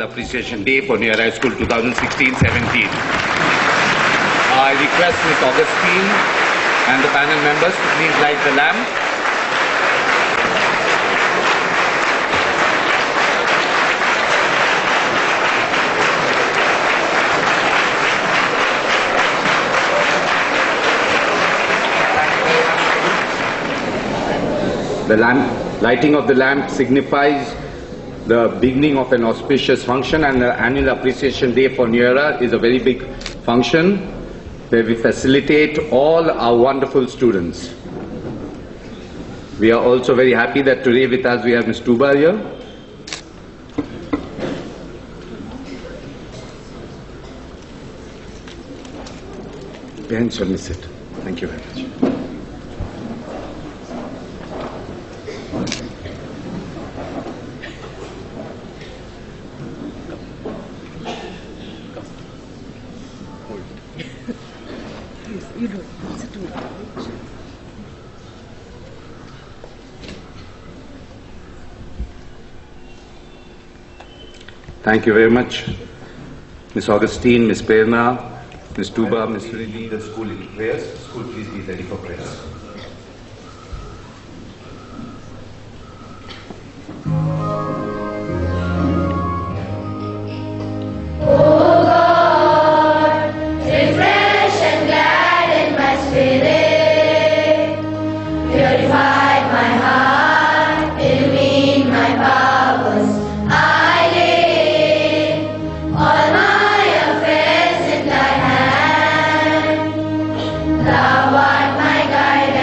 Annual Appreciation Day for New Era School 2016-17. I request Ms. Augustine and the panel members to please light the lamp. The lighting of the lamp signifies the beginning of an auspicious function, and the Annual Appreciation Day for New Era is a very big function where we facilitate all our wonderful students. We are also very happy that today with us we have Ms. Tuba here. Behind shall we sit? Thank you very much. Thank you very much, Ms. Augustine, Ms. Prerna, Ms. Tuba, Ms. Suniti, the school in prayers. School, please be ready for prayers. Thou art my guide.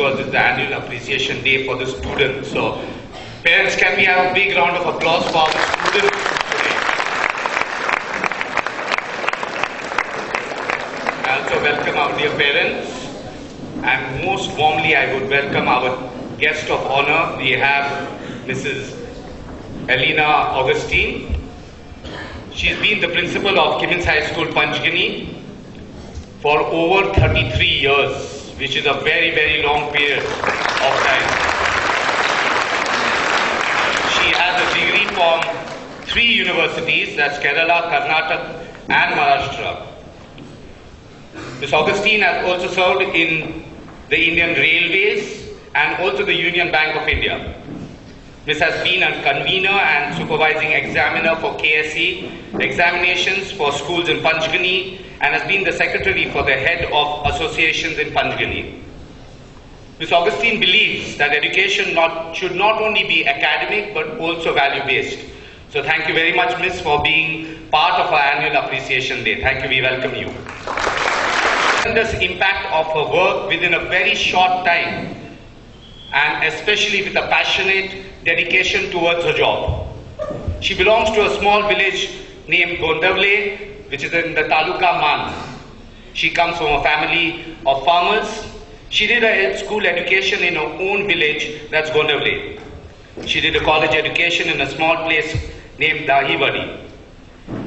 because it's the annual appreciation day for the students. So, parents, can we have a big round of applause for our students today? I also welcome our dear parents, and most warmly I would welcome our guest of honor. We have Mrs. Elena Augustine. She's been the principal of Kimmins High School, Panchgani for over 33 years, which is a very, very long period of time. She has a degree from 3 universities, that's Kerala, Karnataka and Maharashtra. Ms. Augustine has also served in the Indian Railways and also the Union Bank of India. Ms. has been a convener and supervising examiner for KSE examinations for schools in Panchgani and has been the secretary for the head of associations in Panchgani. Ms. Augustine believes that education should not only be academic but also value-based. So thank you very much, Ms., for being part of our annual appreciation day. Thank you, we welcome you. Tremendous impact of her work within a very short time, and especially with a passionate dedication towards her job. She belongs to a small village named Gondavle, which is in the Taluka Man. She comes from a family of farmers. She did her school education in her own village, that's Gondavle. She did a college education in a small place named Dahibadi.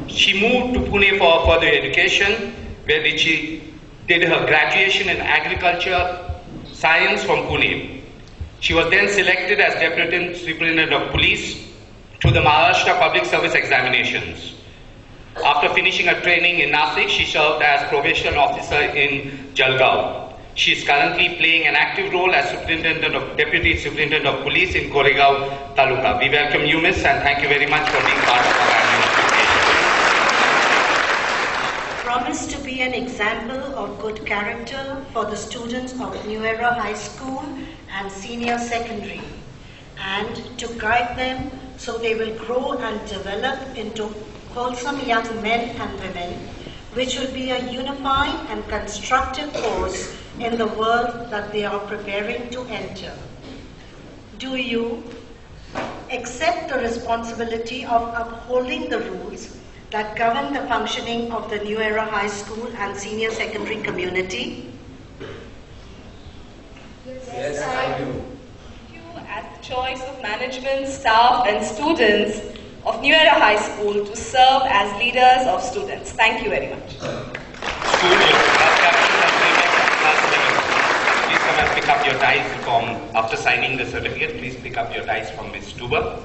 She moved to Pune for further education, where she did her graduation in agriculture science from Pune. She was then selected as Deputy Superintendent of Police to the Maharashtra Public Service Examinations. After finishing her training in Nasik, she served as Probation Officer in Jalgaon. She is currently playing an active role as Deputy Superintendent of Police in Koregaon Taluka. We welcome you, Miss, and thank you very much for being part of our annual application. Promise to be an example of good character for the students of New Era High School and Senior Secondary, and to guide them so they will grow and develop into wholesome young men and women, which will be a unifying and constructive force in the world that they are preparing to enter. Do you accept the responsibility of upholding the rules that govern the functioning of the New Era High School and Senior Secondary community? Yes, I do. You, as the choice of management, staff and students of New Era High School, to serve as leaders of students. Thank you very much. Please come and pick up your ties from, after signing the certificate, please pick up your ties from Ms. Tuba.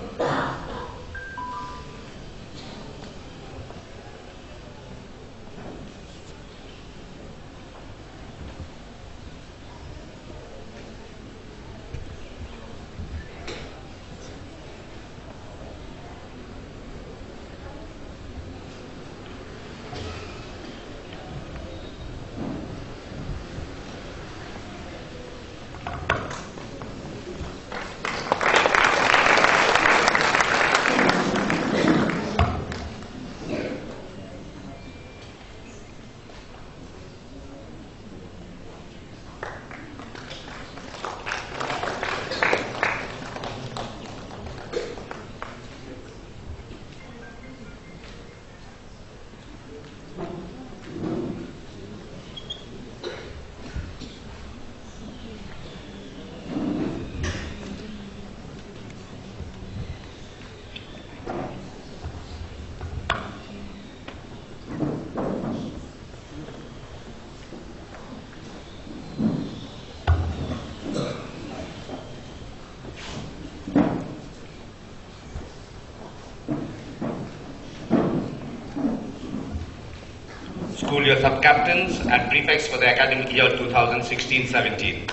School year sub-captains and prefects for the academic year 2016-17.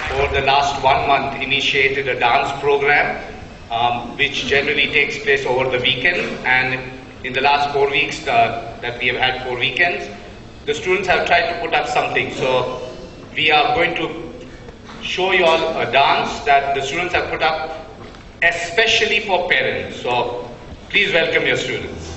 For the last 1 month, initiated a dance program which generally takes place over the weekend, and in the last 4 weeks that we have had 4 weekends, the students have tried to put up something. So we are going to show you all a dance that the students have put up especially for parents. So please welcome your students.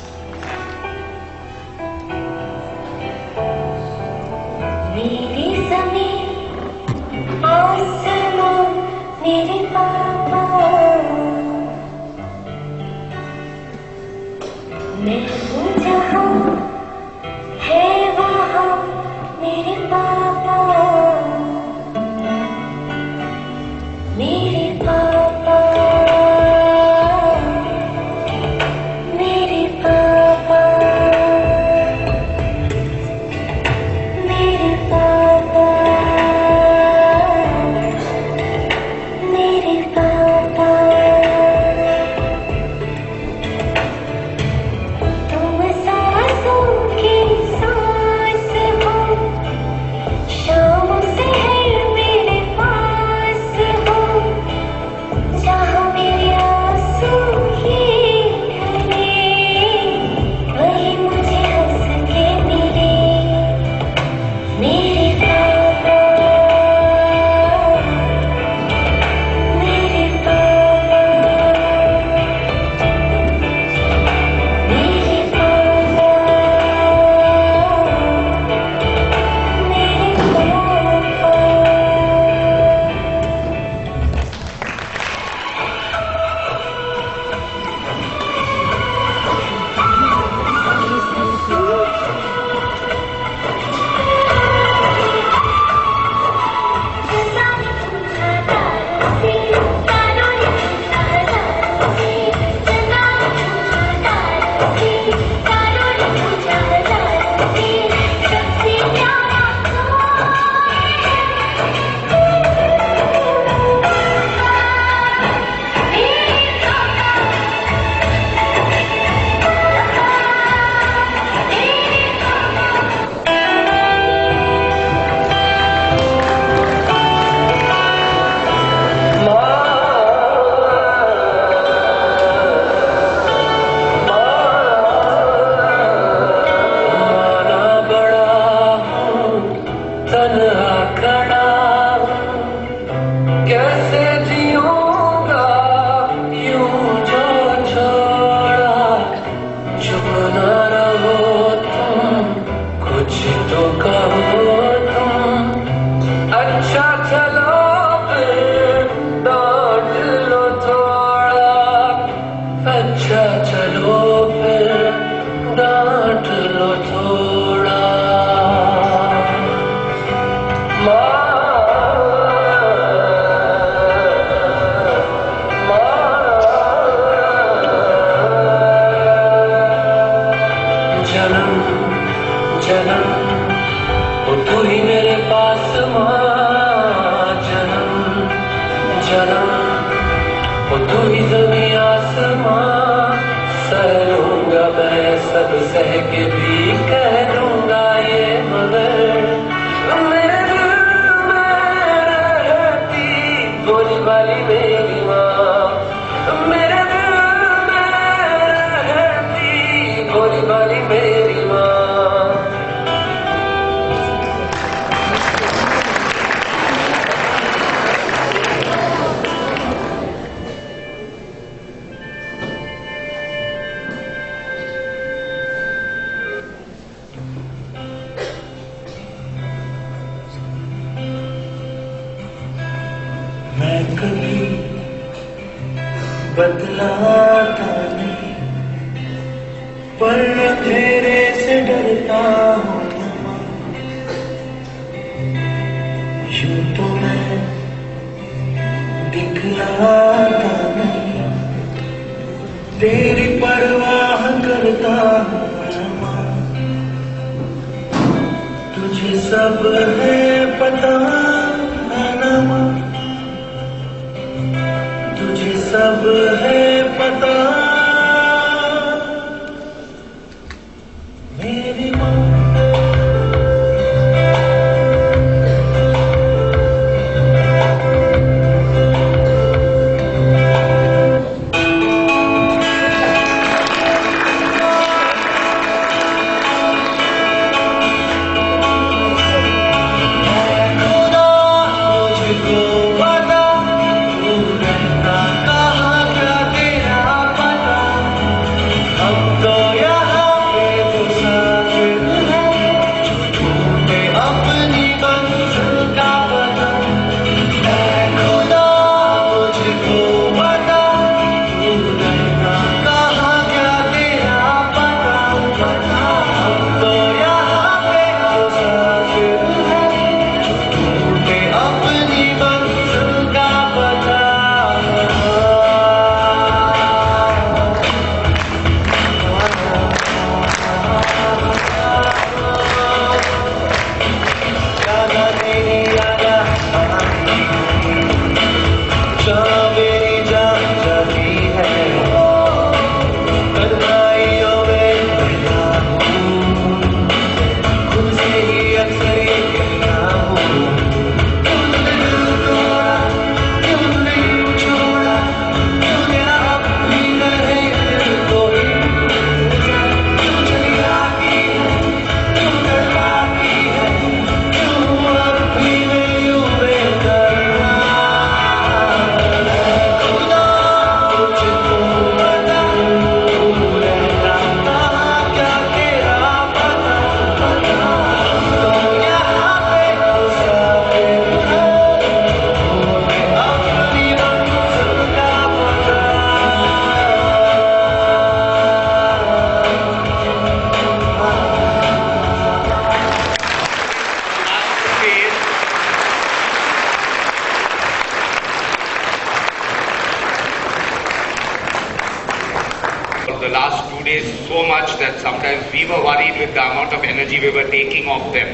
so much that sometimes we were worried with the amount of energy we were taking off them.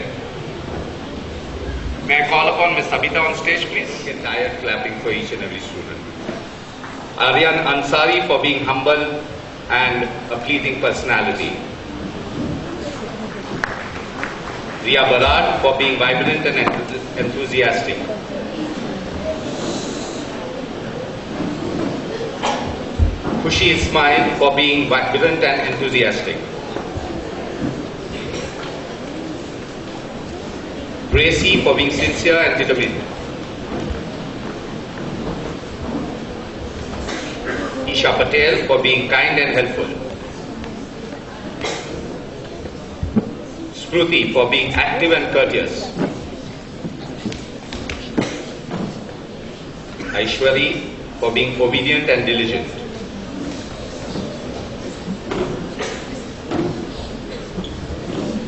May I call upon Ms. Sabita on stage, please? Get tired clapping for each and every student. Aryan Ansari for being humble and a pleasing personality. Ria Barad for being vibrant and enthusiastic. Khushi Ismail for being vibrant and enthusiastic. Gracie for being sincere and determined. Isha Patel for being kind and helpful. Smruti for being active and courteous. Aishwari for being obedient and diligent.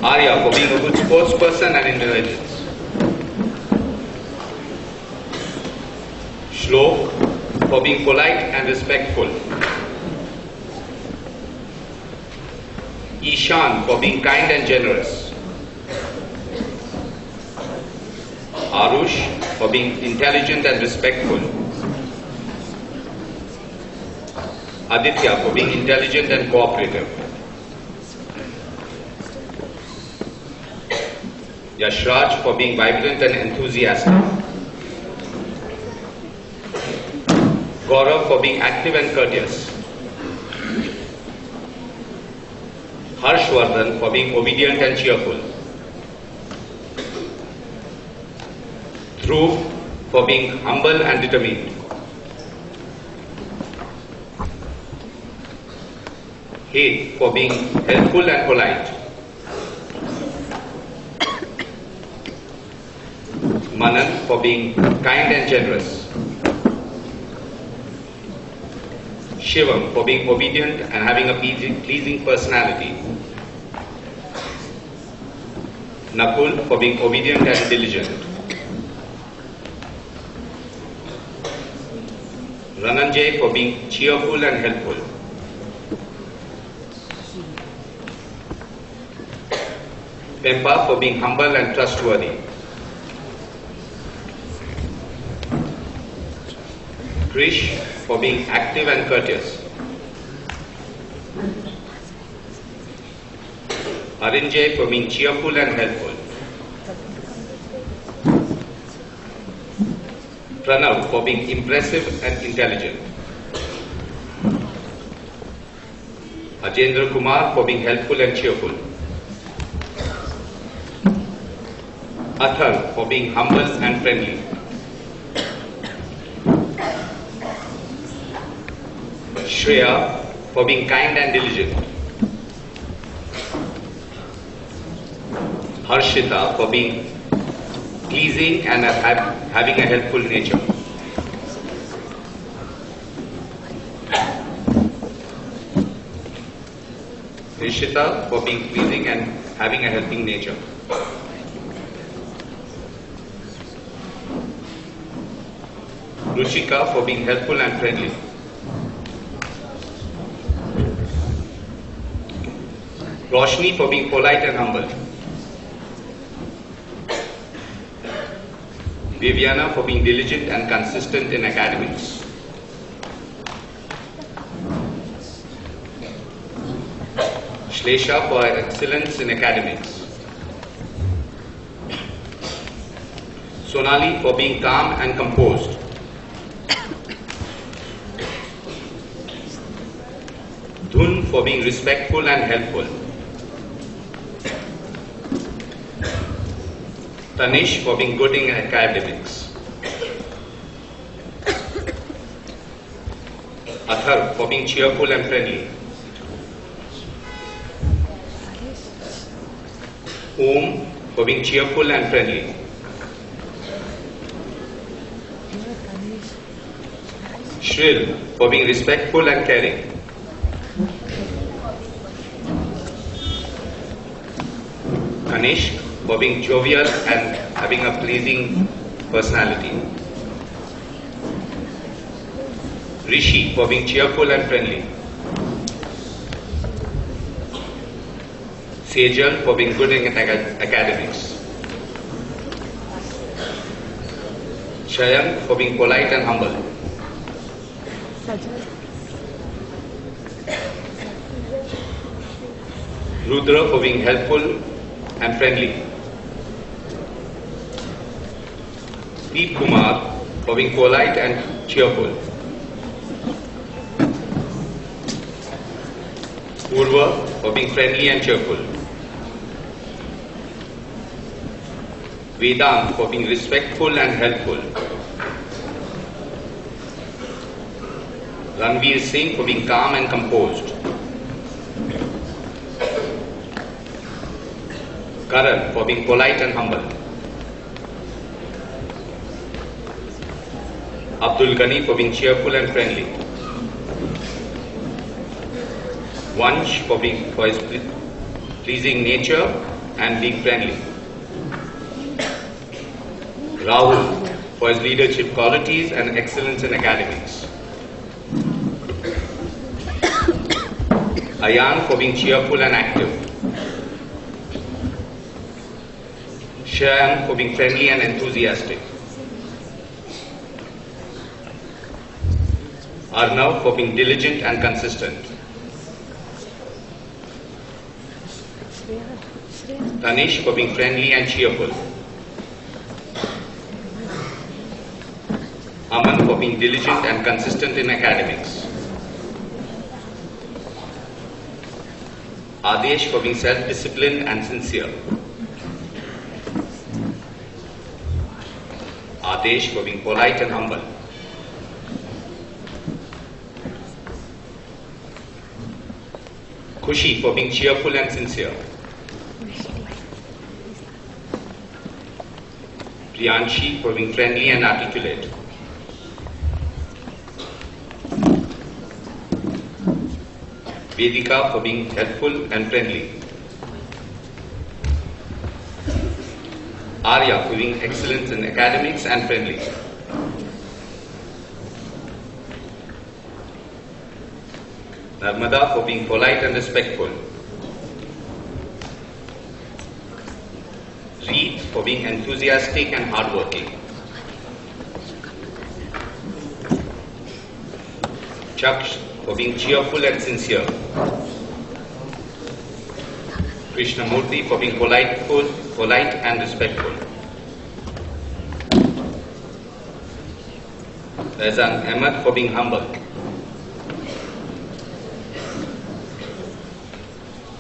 Arya for being a good sportsperson and intelligent. Shlok for being polite and respectful. Ishan for being kind and generous. Arush for being intelligent and respectful. Aditya for being intelligent and cooperative. Yashraj for being vibrant and enthusiastic. Gaurav for being active and courteous. Harshvardhan for being obedient and cheerful. Dhruv for being humble and determined. Het for being helpful and polite. Manan for being kind and generous. Shivam for being obedient and having a pleasing personality. Nakul for being obedient and diligent. Rananjay for being cheerful and helpful. Pempa for being humble and trustworthy. Krish for being active and courteous. Arinjay for being cheerful and helpful. Pranav for being impressive and intelligent. Ajendra Kumar for being helpful and cheerful. Athar for being humble and friendly. Shreya for being kind and diligent. Harshita for being pleasing and having a helpful nature. Rishita for being pleasing and having a helping nature. Ruchika for being helpful and friendly. Roshni for being polite and humble. Viviana for being diligent and consistent in academics. Shlesha for excellence in academics. Sonali for being calm and composed. Dhun for being respectful and helpful. Tanish for being good in academics. Athar for being cheerful and friendly. Om for being cheerful and friendly. Shril for being respectful and caring. Kanishk for being jovial and having a pleasing personality. Rishi for being cheerful and friendly. Sejal for being good in academics. Shayan for being polite and humble. Rudra for being helpful and friendly. Deep Kumar for being polite and cheerful. Purva for being friendly and cheerful. Vedant for being respectful and helpful. Ranveer Singh for being calm and composed. Karan for being polite and humble. Abdul Ghani for being cheerful and friendly. Vansh for his pleasing nature and being friendly. Rahul for his leadership qualities and excellence in academics. Ayan for being cheerful and active. Shayan for being friendly and enthusiastic. Arnav for being diligent and consistent. Tanish for being friendly and cheerful. Aman for being diligent and consistent in academics. Adesh for being self-disciplined and sincere. Adesh for being polite and humble. Khushi for being cheerful and sincere. Priyanshi for being friendly and articulate. Vedika for being helpful and friendly. Arya for being excellent in academics and friendly. Narmada for being polite and respectful. Reed for being enthusiastic and hardworking. Chaksh for being cheerful and sincere. Krishnamurthy for being polite and respectful. Razan Ahmed for being humble.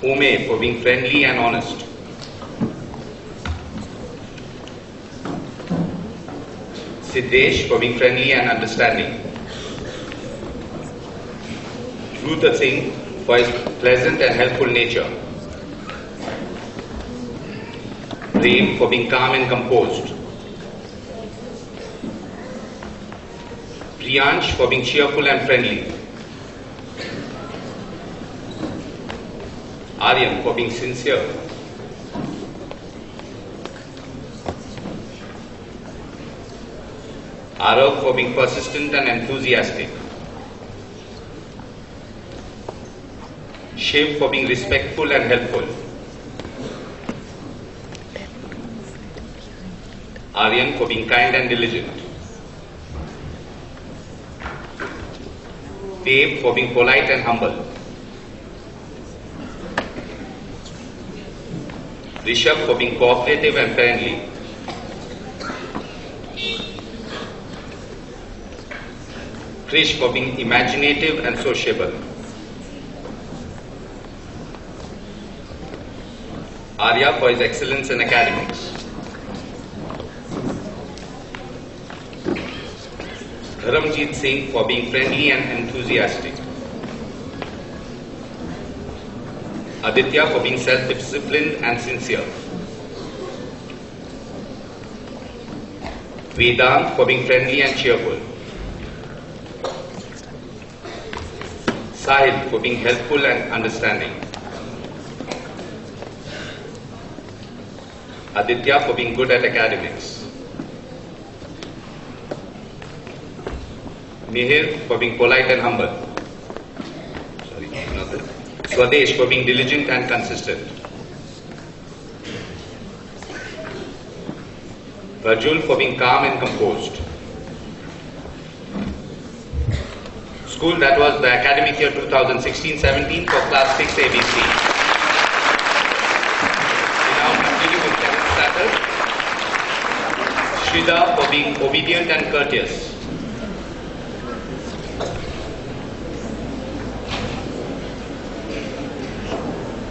Ume for being friendly and honest. Siddesh for being friendly and understanding. Ruta Singh for his pleasant and helpful nature. Prem for being calm and composed. Priyansh for being cheerful and friendly. Aryan for being sincere. Arav for being persistent and enthusiastic. Shiv for being respectful and helpful. Aryan for being kind and diligent. Dev for being polite and humble. Rishabh for being cooperative and friendly. Krish for being imaginative and sociable. Arya for his excellence in academics. Dharamjit Singh for being friendly and enthusiastic. Aditya for being self-disciplined and sincere. Vedant for being friendly and cheerful. Sahil for being helpful and understanding. Aditya for being good at academics. Mihir for being polite and humble. Swadesh for being diligent and consistent. Rajul for being calm and composed. School, that was the academic year 2016-17 for class 6 ABC. We now continue with 7th standard. Shrida for being obedient and courteous.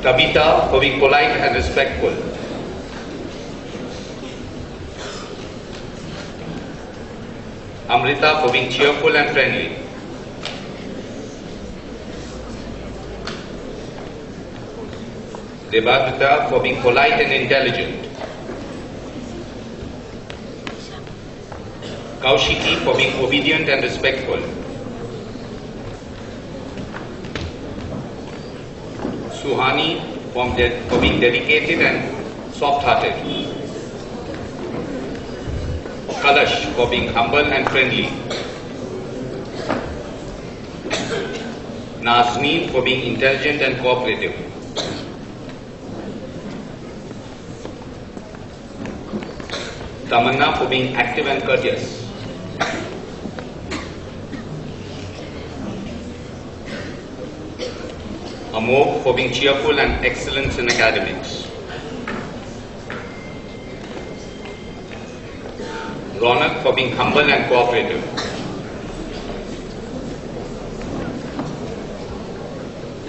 Tabitha for being polite and respectful. Amrita for being cheerful and friendly. Devadita for being polite and intelligent. Kaushiki for being obedient and respectful. Suhani for being dedicated and soft-hearted. Kalash for being humble and friendly. Nazneen for being intelligent and cooperative. Tamanna for being active and courteous. Amog for being cheerful and excellence in academics. Ronak for being humble and cooperative.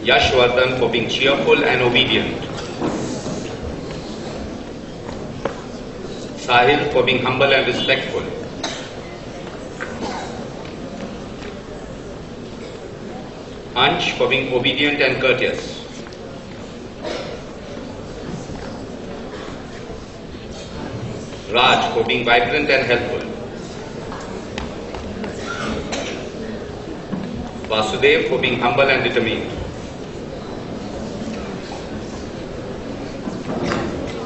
Yashvardhan for being cheerful and obedient. Sahil for being humble and respectful. Ansh for being obedient and courteous. Raj for being vibrant and helpful. Vasudev for being humble and determined.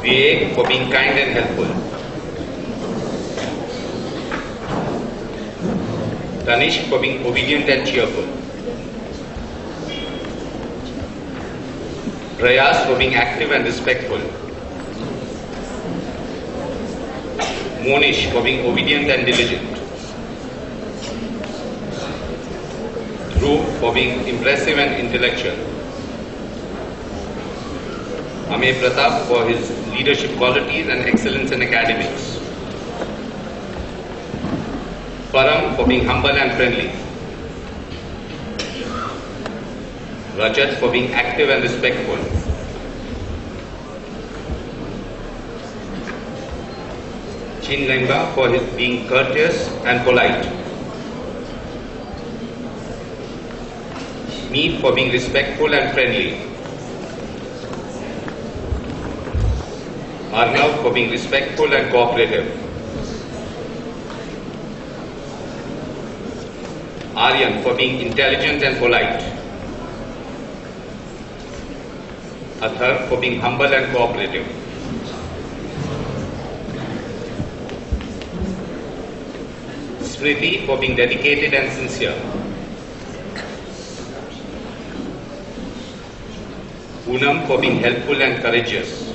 Vivek for being kind and helpful. Tanishq for being obedient and cheerful. Prayas for being active and respectful. Monish for being obedient and diligent. Dhruv for being impressive and intellectual. Amey Pratap for his leadership qualities and excellence in academics. Param for being humble and friendly. Rajat for being active and respectful. Chinlenga for his being courteous and polite. Meet for being respectful and friendly. Arnav for being respectful and cooperative. Aryan for being intelligent and polite. Athar for being humble and cooperative. Smriti for being dedicated and sincere. Poonam for being helpful and courageous.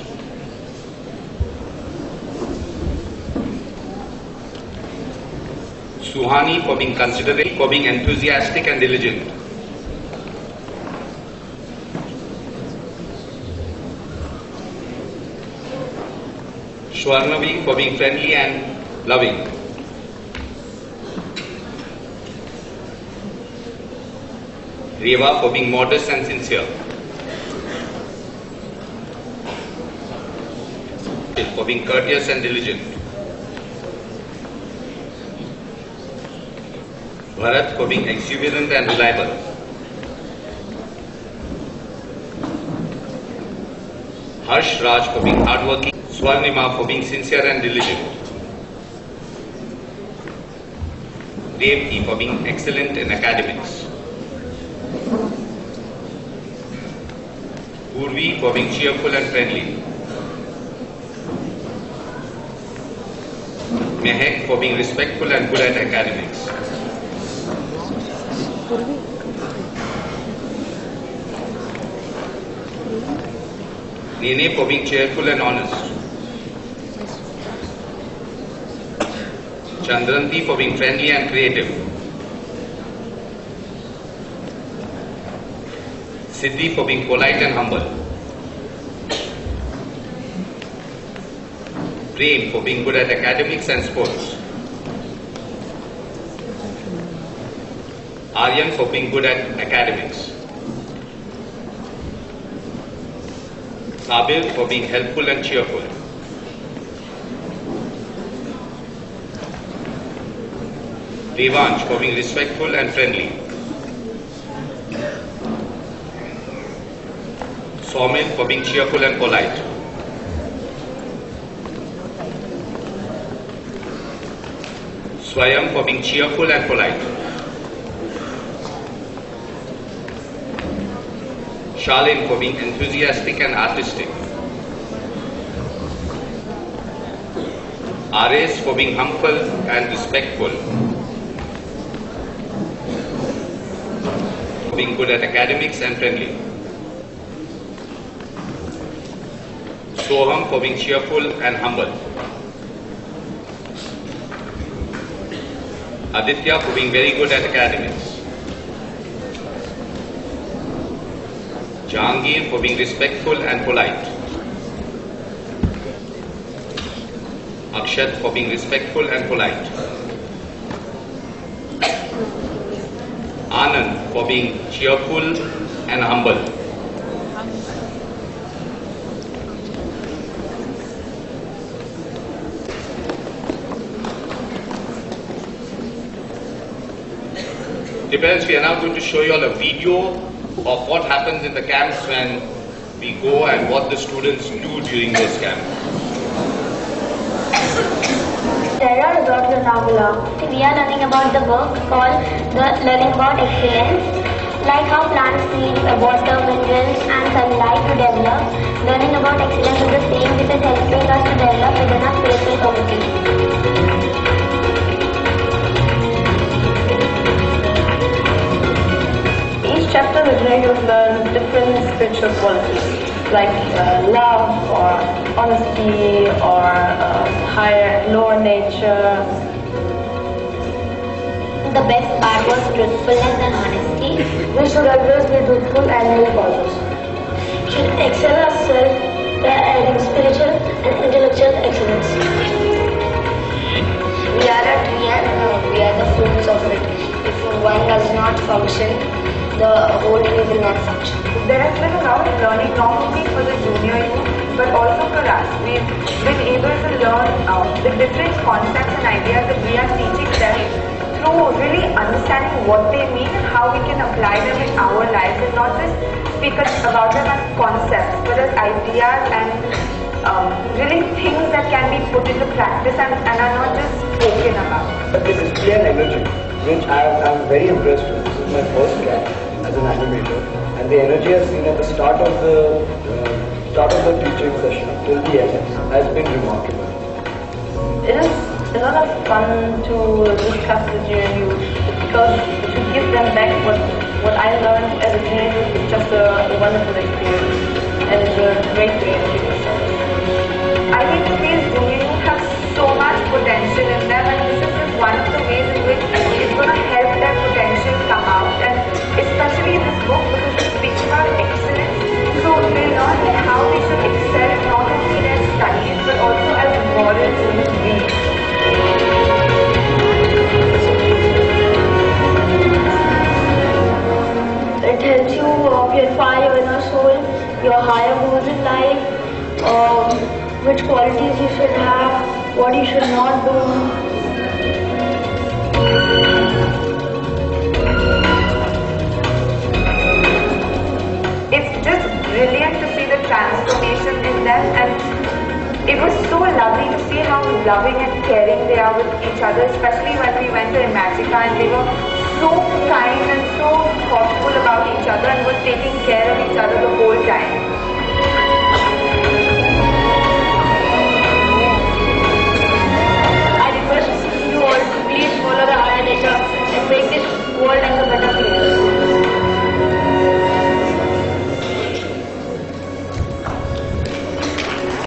Suhani for being considerate, for being enthusiastic and diligent. Shwarnavi for being friendly and loving. Reva for being modest and sincere. For being courteous and diligent. Bharat for being exuberant and reliable. Harsh Raj for being hardworking. Swarnima for being sincere and diligent. Devti for being excellent in academics. Purvi for being cheerful and friendly. Mehak for being respectful and good at academics. Nene for being cheerful and honest. Chandranti for being friendly and creative. Siddhi for being polite and humble. Prem for being good at academics and sports. Aryan for being good at academics. Sabir for being helpful and cheerful. Devansh for being respectful and friendly. Soumil for being cheerful and polite. Swayam for being cheerful and polite. Shalin for being enthusiastic and artistic. Ares for being humble and respectful. For being good at academics and friendly. Soham for being cheerful and humble. Aditya for being very good at academics. Jahangir for being respectful and polite. Akshat for being respectful and polite. Anand for being cheerful and humble. Dear parents, we are now going to show you all a video of what happens in the camps when we go and what the students do during those camps. Terra about the tabula. We are learning about the book called Learning About Excellence, like how plants need water, minerals and sunlight to develop. Learning about excellence is the same, which is helping us to develop within our spiritual qualities. Each chapter is where you learn different spiritual qualities like love or honesty or lower nature. The best part was truthfulness and honesty. We should always be truthful and help others. Should excel ourselves by adding spiritual and intellectual excellence. We are a tree and we are the fruits of it. If one does not function, the whole tree will not function. There has been a lot of learning not only for the junior youth but also for us. We've been able to learn the different concepts and ideas that we are teaching them through really understanding what they mean and how we can apply them in our lives and not just speak about them as concepts but as ideas and really things that can be put into practice and are not just spoken about. But this is clear energy which I'm very impressed with. This is my first camp as an animator, and the energy I've seen at the start of the teaching session till the end has been remarkable. It is a lot of fun to discuss with junior youth because to give them back what I learned as a junior youth is just a wonderful experience and it's a great way to give yourself. I think these junior youth have so much potential in them and this is just one of the ways in which it's going to help their potential come out, and especially in this book because it speaks about excellence, so they learn how they should excel not only in their studies but also as moral human beings. It helps you purify your inner soul, your higher goals in life, which qualities you should have, what you should not do. It's just brilliant to see the transformation in them, and it was so lovely to see how loving and caring they are with each other, especially when we went to Imagica and they were so kind and so thoughtful about each other and were taking care of each other the whole time. I request you all to please follow the higher nature and make this world as a better place.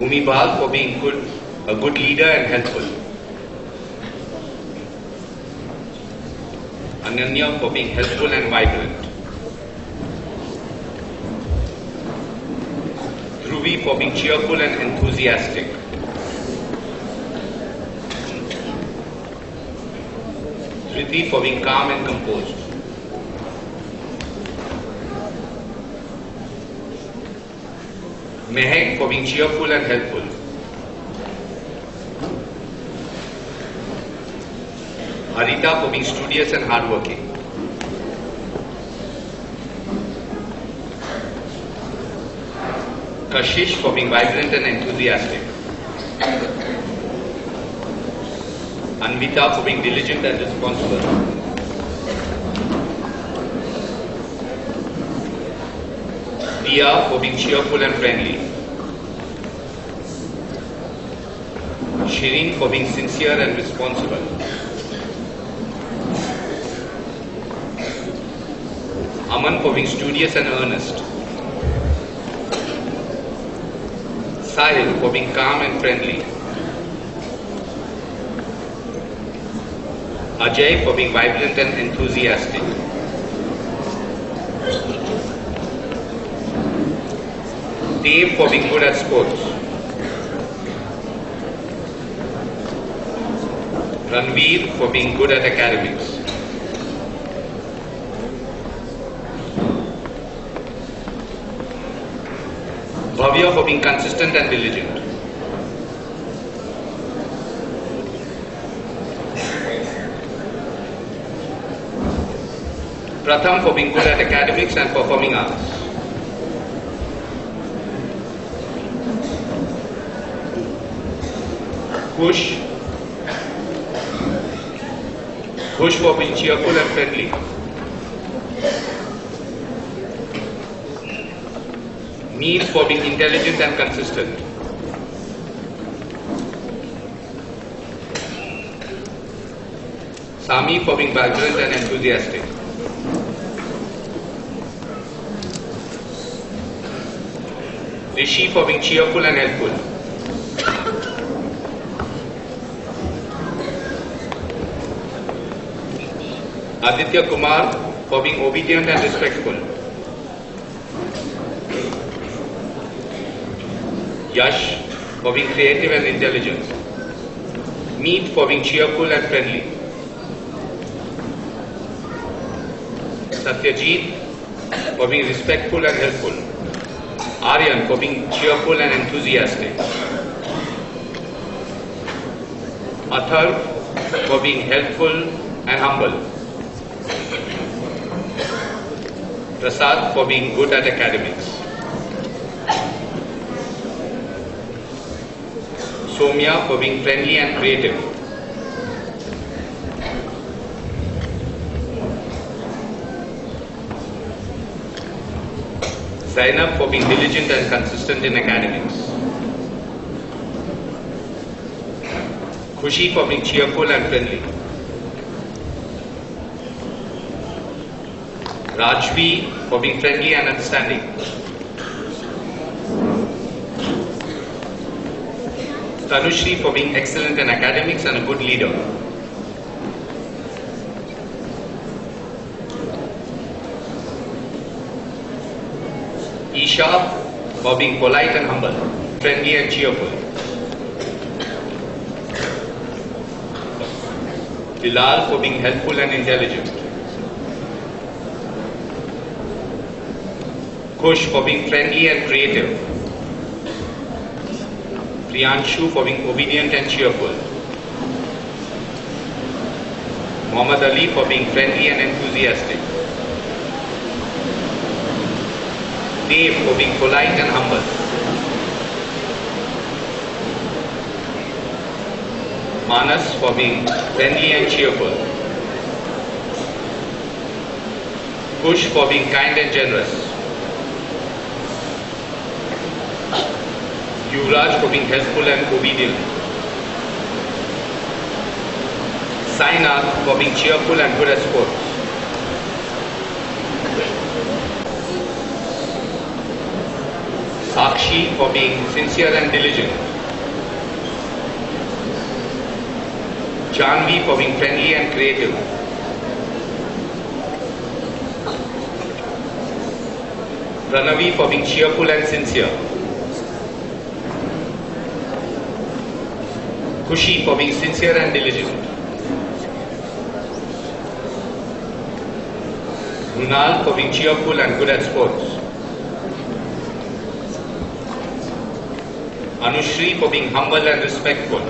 Bhumi Bal for being a good leader and helpful. Ananya for being helpful and vibrant. Dhruvi for being cheerful and enthusiastic. Dhriti for being calm and composed. Mehak for being cheerful and helpful. Harita for being studious and hardworking. Kashish for being vibrant and enthusiastic. Anvita for being diligent and responsible. Diya for being cheerful and friendly. Shirin for being sincere and responsible. Aman for being studious and earnest. Sahil for being calm and friendly. Ajay for being vibrant and enthusiastic. Dev for being good at sports. Ranveer for being good at academics. Bhavya for being consistent and diligent. Pratham for being good at academics and performing arts. Kush for being cheerful and friendly. Meet for being intelligent and consistent. Sami for being vibrant and enthusiastic. Rishi for being cheerful and helpful. Aditya Kumar for being obedient and respectful. Yash for being creative and intelligent. Meet for being cheerful and friendly. Satyajit for being respectful and helpful. Aryan for being cheerful and enthusiastic. Athar for being helpful and humble. Prasad for being good at academics. Somya for being friendly and creative. Zainab for being diligent and consistent in academics. Khushi for being cheerful and friendly. Rajvi for being friendly and understanding. Tanushri for being excellent in academics and a good leader. Isha for being polite and humble, friendly and cheerful. Bilal for being helpful and intelligent. Kush for being friendly and creative. Priyanshu for being obedient and cheerful. Muhammad Ali for being friendly and enthusiastic. Dev for being polite and humble. Manas for being friendly and cheerful. Kush for being kind and generous. Yuvraj for being helpful and obedient. Sainath for being cheerful and good at sports. Sakshi for being sincere and diligent. Janvi for being friendly and creative. Pranavi for being cheerful and sincere. Kushi for being sincere and diligent. Runal for being cheerful and good at sports. Anushri for being humble and respectful.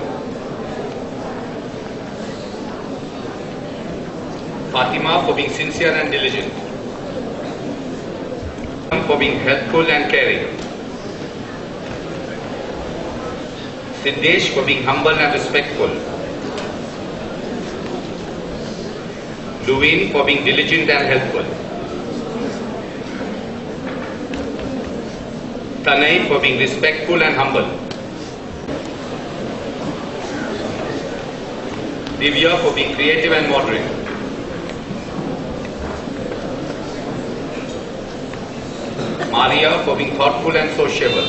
Fatima for being sincere and diligent. For being helpful and caring. Siddesh for being humble and respectful. Luwin for being diligent and helpful. Tanay for being respectful and humble. Divya for being creative and moderate. Maria for being thoughtful and sociable.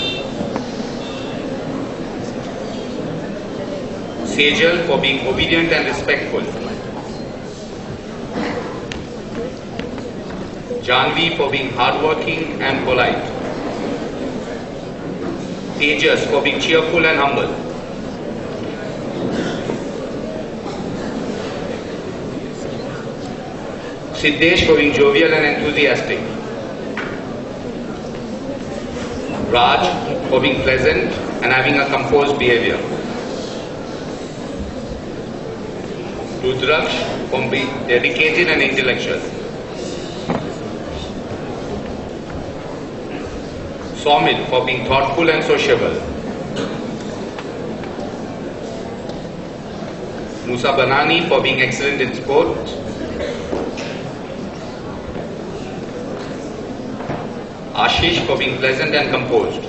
Sejal for being obedient and respectful. Janvi for being hardworking and polite. Tejas for being cheerful and humble. Siddesh for being jovial and enthusiastic. Raj for being pleasant and having a composed behavior. Rudraksh for being dedicated and intellectual. Saumil for being thoughtful and sociable. Musa Banani for being excellent in sport. Ashish for being pleasant and composed.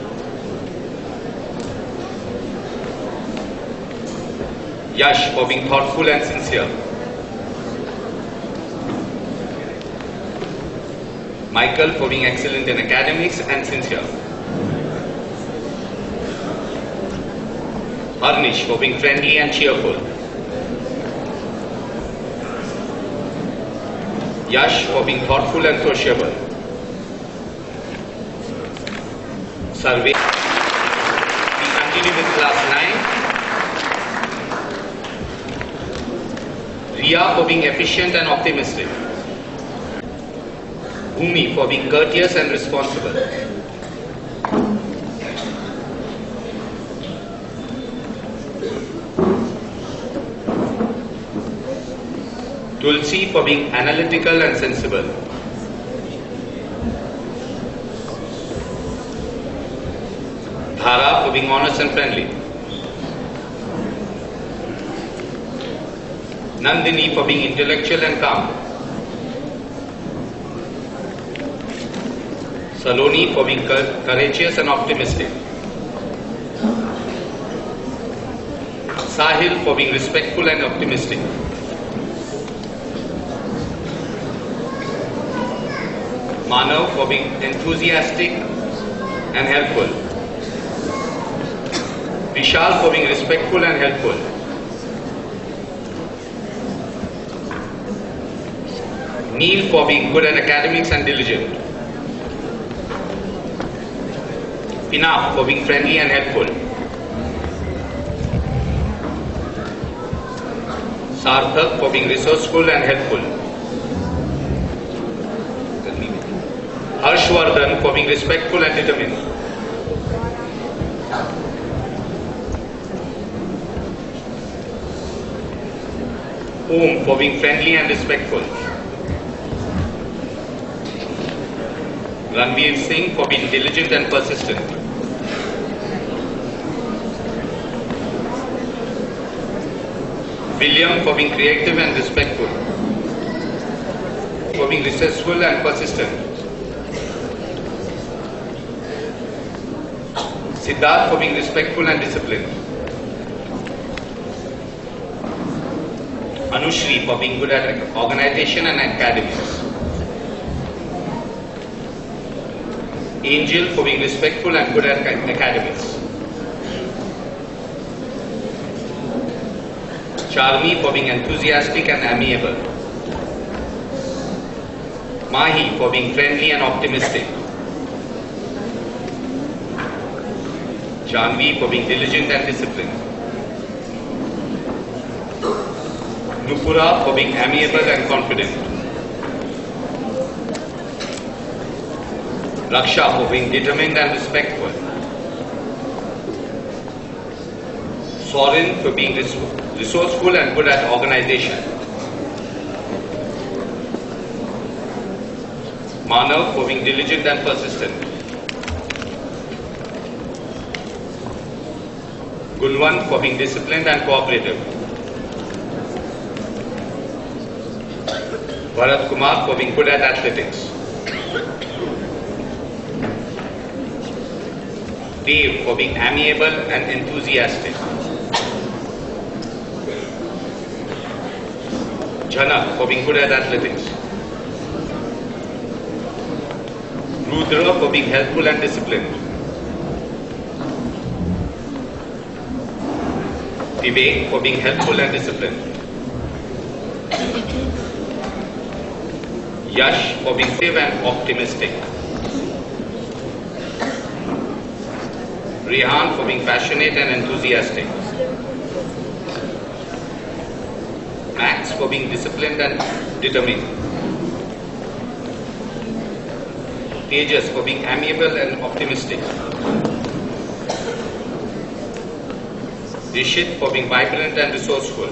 Yash for being thoughtful and sincere. Michael for being excellent in academics and sincere. Harnish for being friendly and cheerful. Yash for being thoughtful and sociable. Survey. We continue with class 9. Riya for being efficient and optimistic. Bhumi for being courteous and responsible. Tulsi for being analytical and sensible. Dhara for being honest and friendly. Nandini for being intellectual and calm. Saloni for being courageous and optimistic. Sahil for being respectful and optimistic. Manav for being enthusiastic and helpful. Vishal for being respectful and helpful. Neil for being good at academics and diligent. Pinaf for being friendly and helpful. Sarthak for being resourceful and helpful. Harshvardhan for being respectful and determined. Om for being friendly and respectful. Ranveer Singh for being diligent and persistent. William for being creative and respectful. For being resourceful and persistent. Siddharth for being respectful and disciplined. Anushri for being good at organization and academics. Angel for being respectful and good at academics. Charmi for being enthusiastic and amiable. Mahi for being friendly and optimistic. Janvi for being diligent and disciplined. Nupura for being amiable and confident. Raksha for being determined and respectful. Sorin for being resourceful and good at organization. Manav for being diligent and persistent. Gunwan for being disciplined and cooperative. Bharat Kumar for being good at athletics. Dev for being amiable and enthusiastic. Jhanak for being good at athletics. Rudra for being helpful and disciplined. Vivek for being helpful and disciplined. Yash for being brave and optimistic. Rehan for being passionate and enthusiastic. Max for being disciplined and determined. Tejas for being amiable and optimistic. Rishit for being vibrant and resourceful,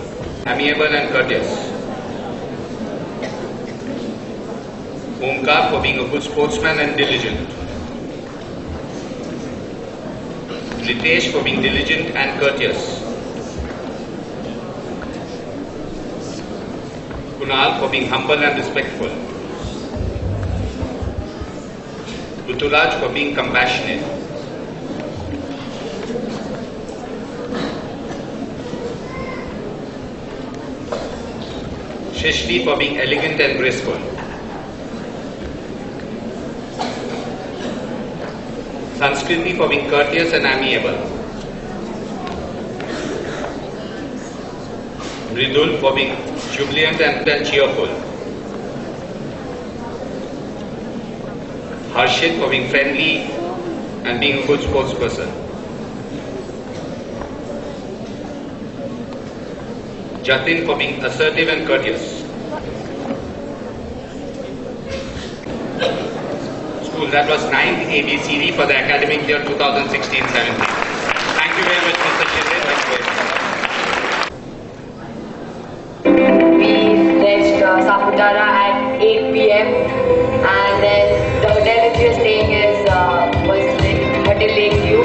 amiable and courteous. Omkar for being a good sportsman and diligent. Ritesh for being diligent and courteous. Kunal for being humble and respectful. Ruturaj for being compassionate. Shrishti for being elegant and graceful. Sanskriti for being courteous and amiable. Mridul for being jubilant and cheerful. Harshit for being friendly and being a good sportsperson. Jatin for being assertive and courteous. School, that was 9th ABCD for the academic year 2016-17. Thank you very much, Mr. Shinde. We reached Saputara at 8 p.m. and then the hotel which we are staying is was Hotel Lakeview.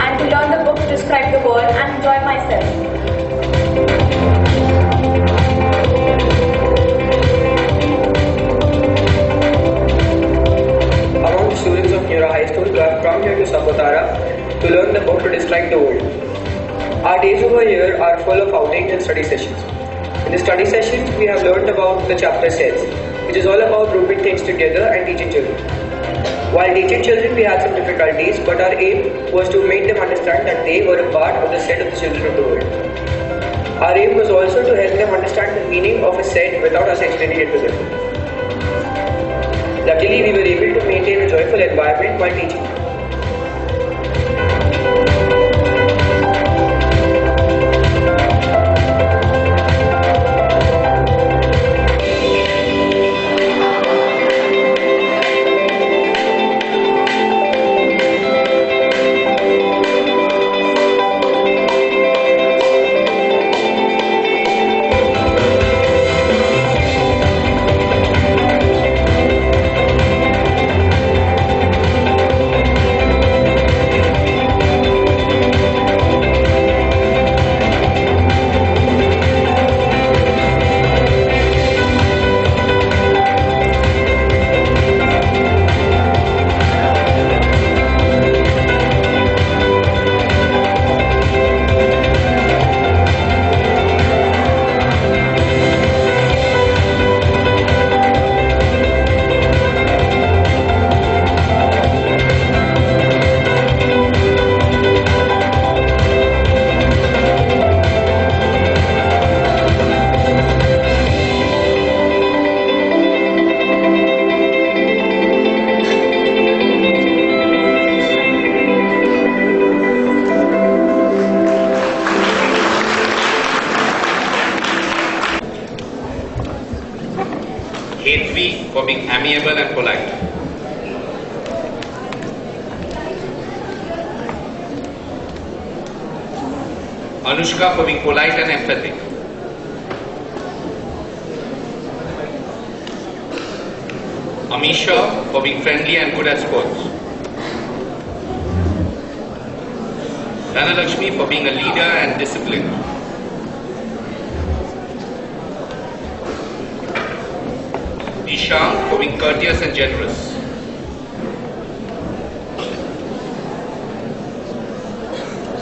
And to learn the book, describe the world and enjoy myself. Among the students of Neura High School, we have come here to Saputara to learn the book to describe the world. Our days over here are full of outings and study sessions. In the study sessions, we have learned about the chapter cells, which is all about grouping things together and teaching children. While teaching children, we had some difficulties, but our aim was to make them understand that they were a part of the set of the children of the world. Our aim was also to help them understand the meaning of a set without us explaining it to them. Luckily, we were able to maintain a joyful environment while teaching. polite. Anushka for being polite and emphatic. Amisha for being friendly and good at sports. Dhanalakshmi for being a leader and disciplined. Isham for being courteous and generous.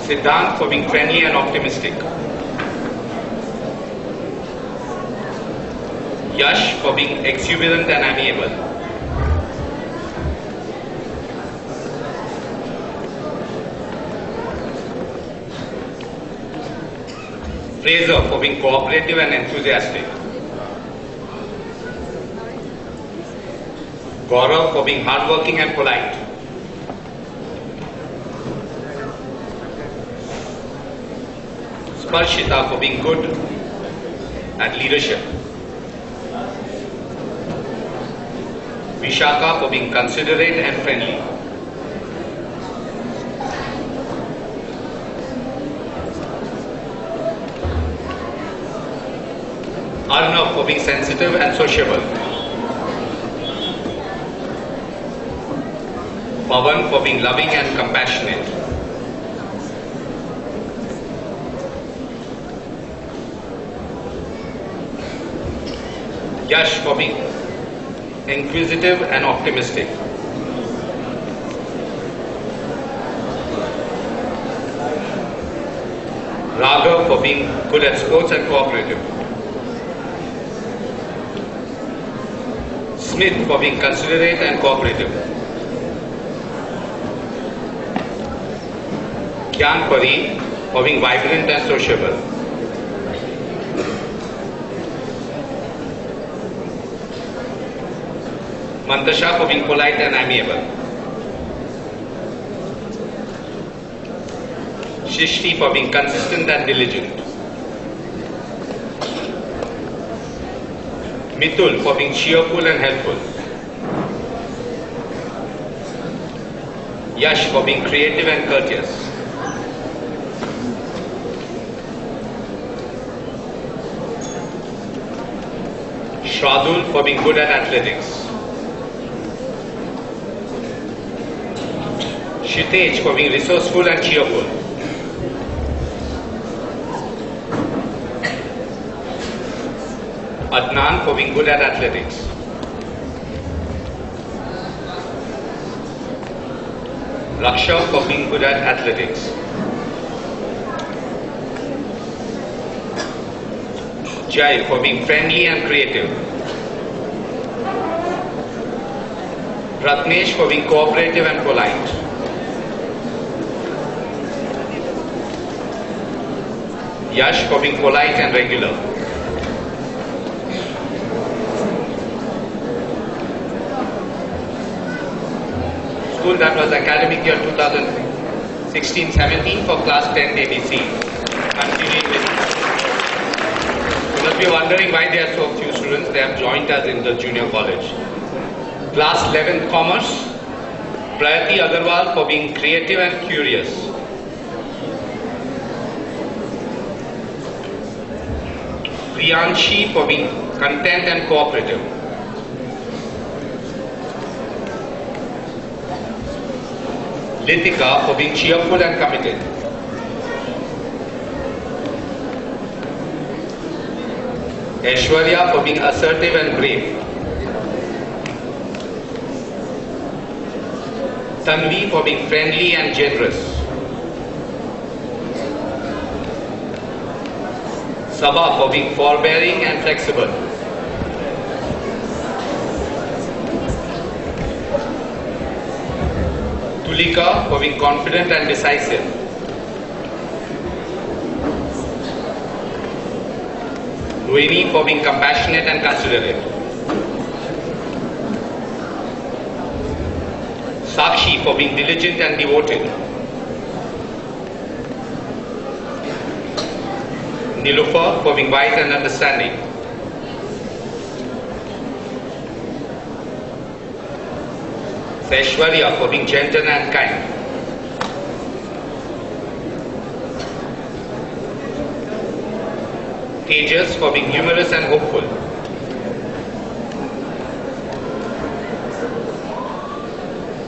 Siddhant for being friendly and optimistic. Yash for being exuberant and amiable. Fraser for being cooperative and enthusiastic. Gaurav for being hardworking and polite. Sparshita for being good at leadership. Vishaka for being considerate and friendly. Arnav for being sensitive and sociable. Pavan for being loving and compassionate. Yash for being inquisitive and optimistic. Raghav for being good at sports and cooperative. Smith for being considerate and cooperative. Gyanpari for being vibrant and sociable. Mantasha for being polite and amiable. Shishti for being consistent and diligent. Mitul for being cheerful and helpful. Yash for being creative and courteous. Shradul for being good at athletics. Shitej for being resourceful and cheerful. Adnan for being good at athletics. Raksha for being good at athletics. Jai for being friendly and creative. Ratnesh for being cooperative and polite. Yash for being polite and regular. School, that was academic year 2016-17 for class 10 ABC. Continuing with, you must be wondering why there are so few students. They have joined us in the junior college. Class 11th Commerce, Prayati Agarwal for being creative and curious. Priyanshi for being content and cooperative. Litika for being cheerful and committed. Aishwarya for being assertive and brave. Tanvi for being friendly and generous. Sabha for being forbearing and flexible. Tulika for being confident and decisive. Rohini for being compassionate and considerate. Sakshi for being diligent and devoted. Nilufa for being wise and understanding. Saishwarya for being gentle and kind. Tejas for being humorous and hopeful.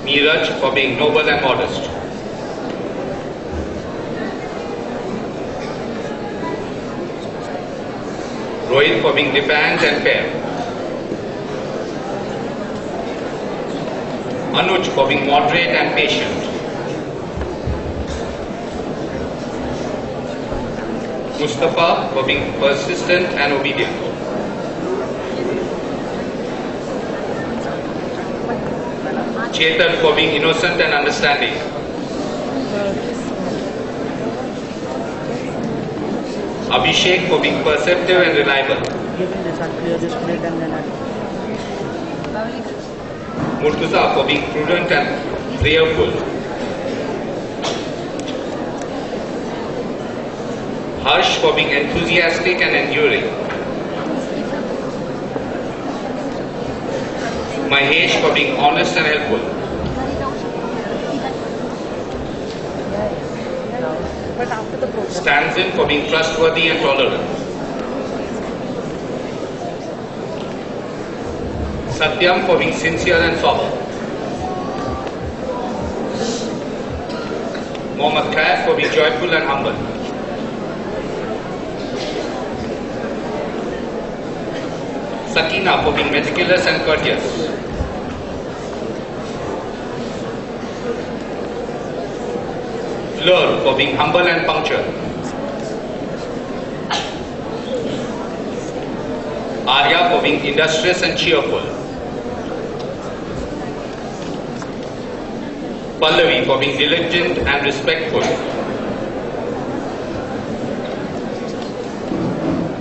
Neeraj for being noble and modest. Rohit for being defiant and fair. Anuj for being moderate and patient. Mustafa for being persistent and obedient. Chetan for being innocent and understanding. Abhishek for being perceptive and reliable. Murtuza for being prudent and prayerful. Harsh for being enthusiastic and enduring. Mahesh for being honest and helpful. Stanzin for being trustworthy and tolerant. Satyam for being sincere and soft. Mohammad Khair for being joyful and humble. Sakina for being meticulous and courteous. Fleur for being humble and punctual. Arya for being industrious and cheerful. Pallavi for being diligent and respectful.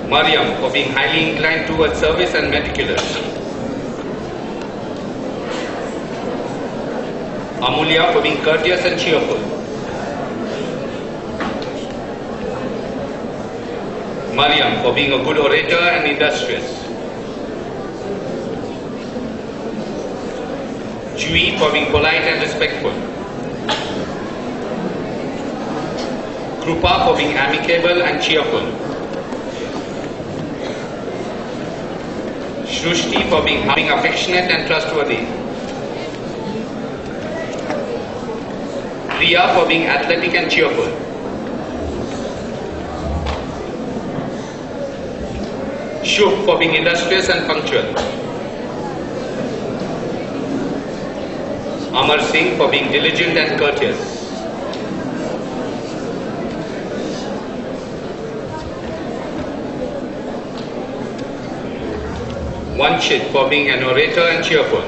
Mariam for being highly inclined towards service and meticulous. Amulya for being courteous and cheerful. Mariam for being a good orator and industrious. Jui for being polite and respectful. Krupa for being amicable and cheerful. Shrushti for being affectionate and trustworthy. Priya for being athletic and cheerful. Shubh for being industrious and punctual. Amar Singh for being diligent and courteous. Vanchit for being an orator and cheerful.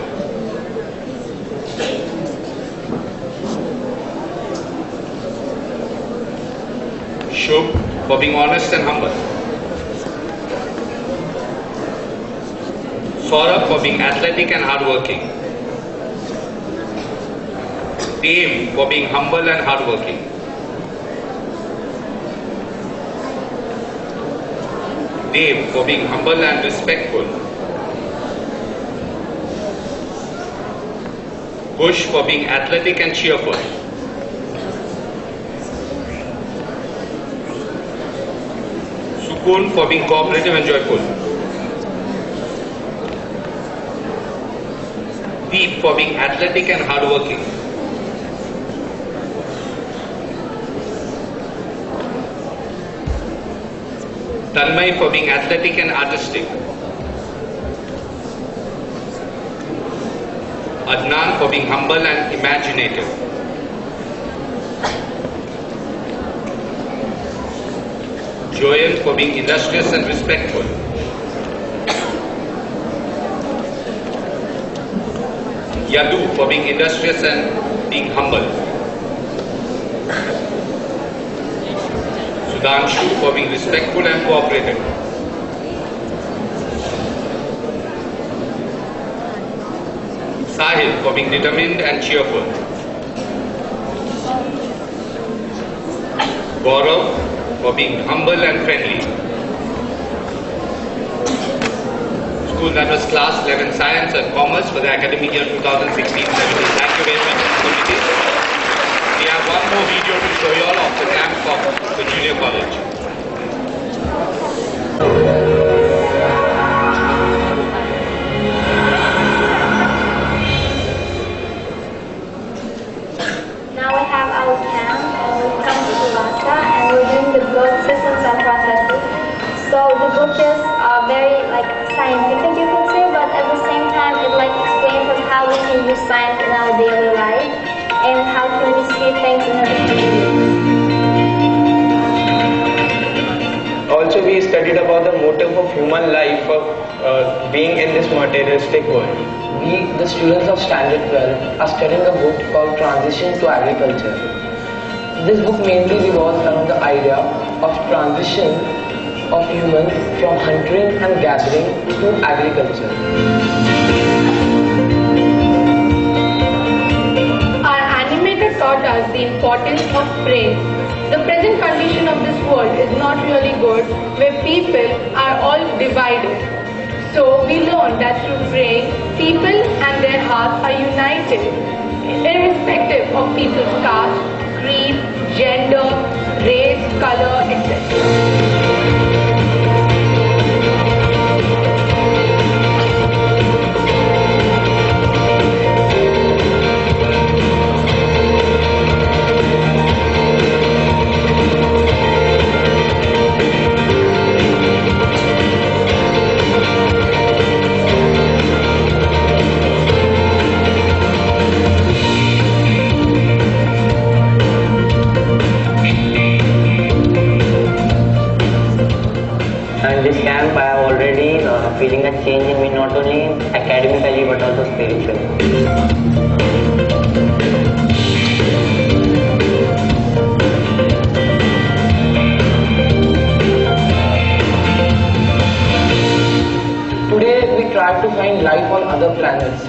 Shubh for being honest and humble. Saurabh for being athletic and hardworking. Dev for being humble and hardworking. Dev for being humble and respectful. Bush for being athletic and cheerful. Sukun for being cooperative and joyful. Deep for being athletic and hardworking. Tanmay for being athletic and artistic. Adnan for being humble and imaginative. Joyan for being industrious and respectful. Yadu for being industrious and being humble. Sudhanshu for being respectful and cooperative. Sahil for being determined and cheerful. Gaurav for being humble and friendly. school. That was class 11 Science and Commerce for the academic year 2016-17. Thank you very much, Suniti. We have one more video to show you all of the camp of the junior college. Now we have our camp and we've come to Srivasta and we're doing the book systems and processes. So the book is very scientific, you could say, but at the same time it explains us how we can use science in our daily life and how can we see things in a different way. Also, we studied about the motive of human life of being in this materialistic world. We, the students of Standard 12, are studying a book called Transition to Agriculture. This book mainly revolves around the idea of transition of humans from hunting and gathering to agriculture. Our animator taught us the importance of praying. The present condition of this world is not really good, where people are all divided. So we learned that through praying, people and their hearts are united, irrespective of people's caste, creed, gender, race, color, etc. And this camp, I have already feeling a change in me, not only academically but also spiritually. Today we try to find life on other planets.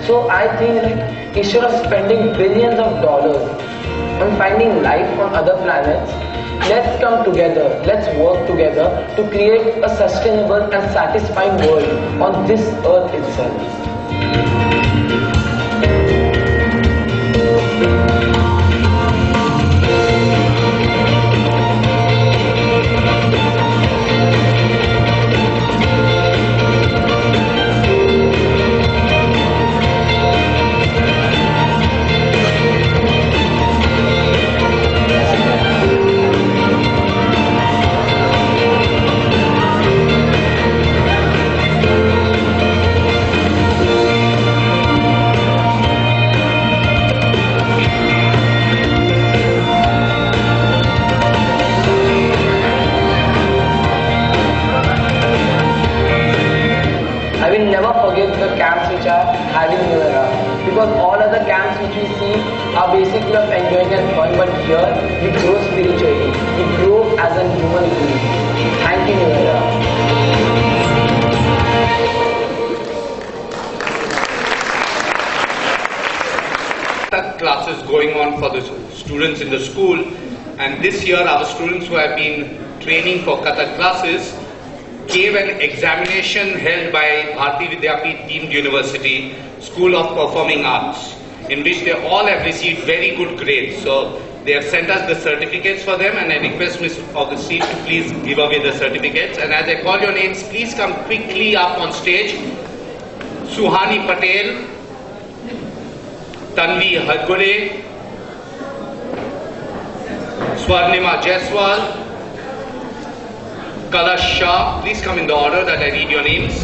So I think instead of spending billions of dollars on finding life on other planets, let's come together, let's work together to create a sustainable and satisfying world on this earth itself. I will never forget the camps which are had in New Era, because all other camps which we see are basically of enjoying and fun, but here we grow spiritually, we grow as a human being. Thank you, New Era. Classes going on for the students in the school, and this year our students who have been training for Kathak classes gave an examination held by Bharati Vidyapeeth deemed University School of Performing Arts, in which they all have received very good grades. So they have sent us the certificates for them, and I request Ms. Augustine to please give away the certificates. And as I call your names, please come quickly up on stage. Suhani Patel, Tanvi Hadgure, Swarnima Jaiswal, Kalash Shah, please come in the order that I read your names.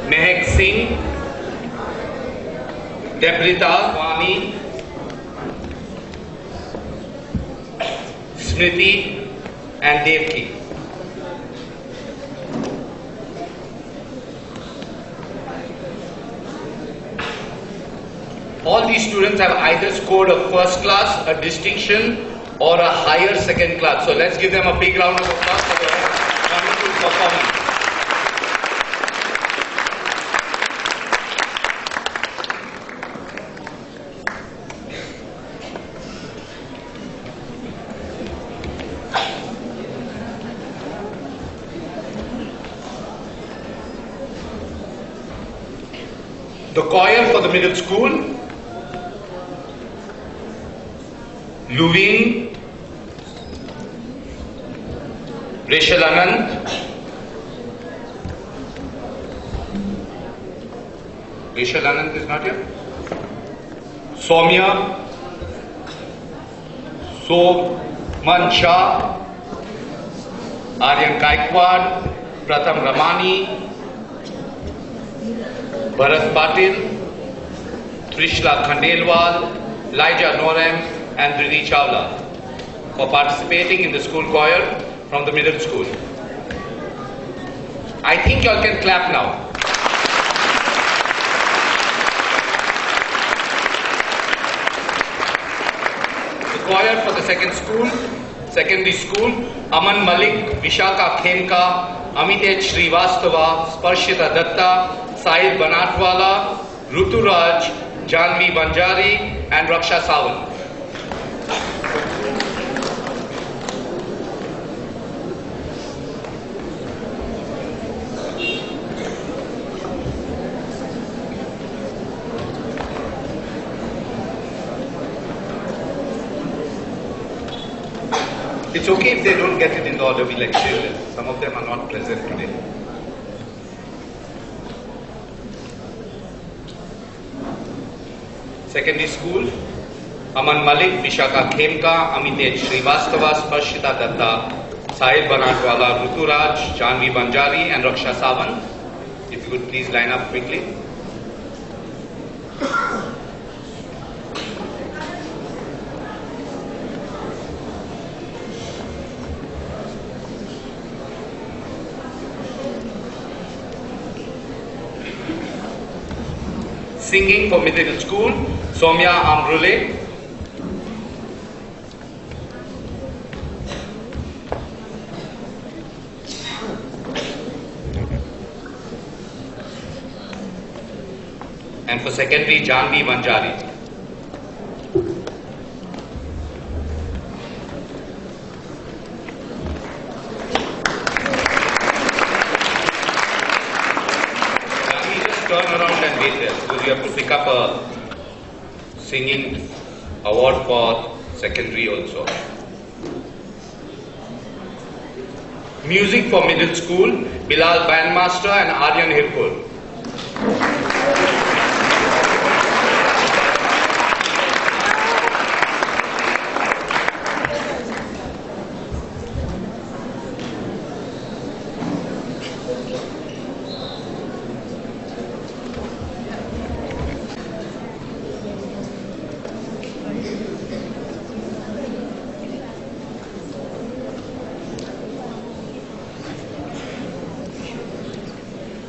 Mehak Singh, Debrita Swami, Smriti and Devki. All these students have either scored a first class, a distinction, or a higher second class. So let's give them a big round of applause for their wonderful performance. The choir for the middle school, Luvin, Rachel Anand, Rachel Anand is not here. Soumya, Soman Shah, Aryan Gaikwad, Pratham Ramani, Bharat Patil, Trishla Khandelwal, Laija Norem and Drini Chawla for participating in the school choir from the middle school. I think you all can clap now. The choir for the secondary school, Aman Malik, Vishaka Khemka, Amitesh Srivastava, Sparshita Datta, Sahil Banatwala, Ruturaj, Janvi Banjari and Raksha Sawant. It's okay if they don't get it in the order we lectured. Some of them are not present today. Secondary school, Aman Malik, Vishaka Khemka, Amitesh Srivastava, Sparshita Datta, Sahil Banatwala, Ruturaj, Janvi Banjari and Raksha Sawant. If you could please line up quickly. Singing for middle school, Soumya Amrule, and for secondary, Janvi Banjari. Turn around and wait there because you have to pick up a singing award for secondary also. Music for middle school, Bilal Bandmaster and Aryan Hirpur.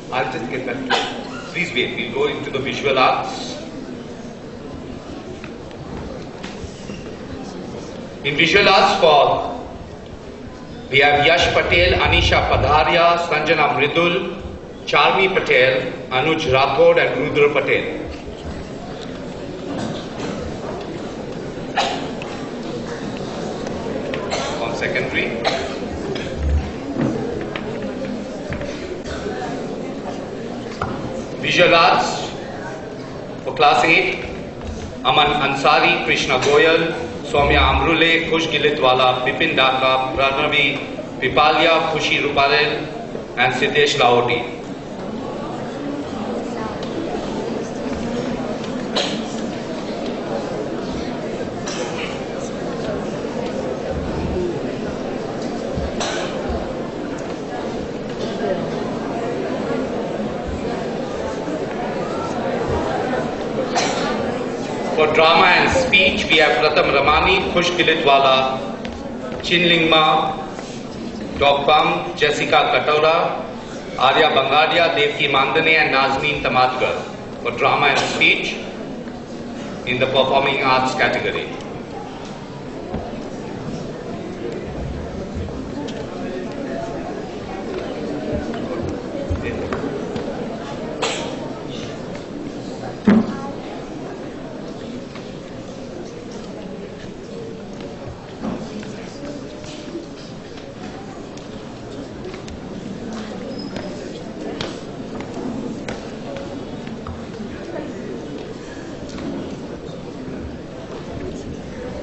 I'll just get back to you. Please wait, we'll go into the visual arts. In visual arts we have Yash Patel, Anisha Padharia, Sanjana Mridul, Charmi Patel, Anuj Rathod and Rudra Patel. On secondary. Visual arts for class 8, Aman Ansari, Krishna Goyal, Soumya Amrule, Khush Gilitwala, Bipin Daka, Pranavi Pipalia, Khushi Rupalel and Siddesh Lahoti. For drama and speech, we have Pratham Ramani, Khush Gilitwala, Chinlingma, Dokbam, Jessica Kataura, Arya Bangadia, Devki Mandane and Nazneen Tamadgar for drama and speech in the performing arts category.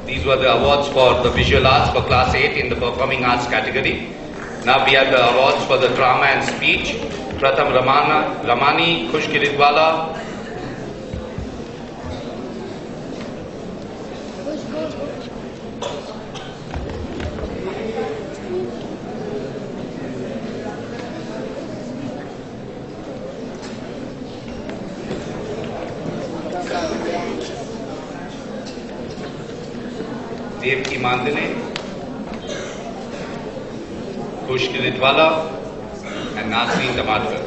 These were the awards for the visual arts for class 8 in the performing arts category. Now we have the awards for the drama and speech. Pratham Ramani, Khush Kilidwala. Devki Mandane, Khush Kilidwala, and Nasreen Damadkar.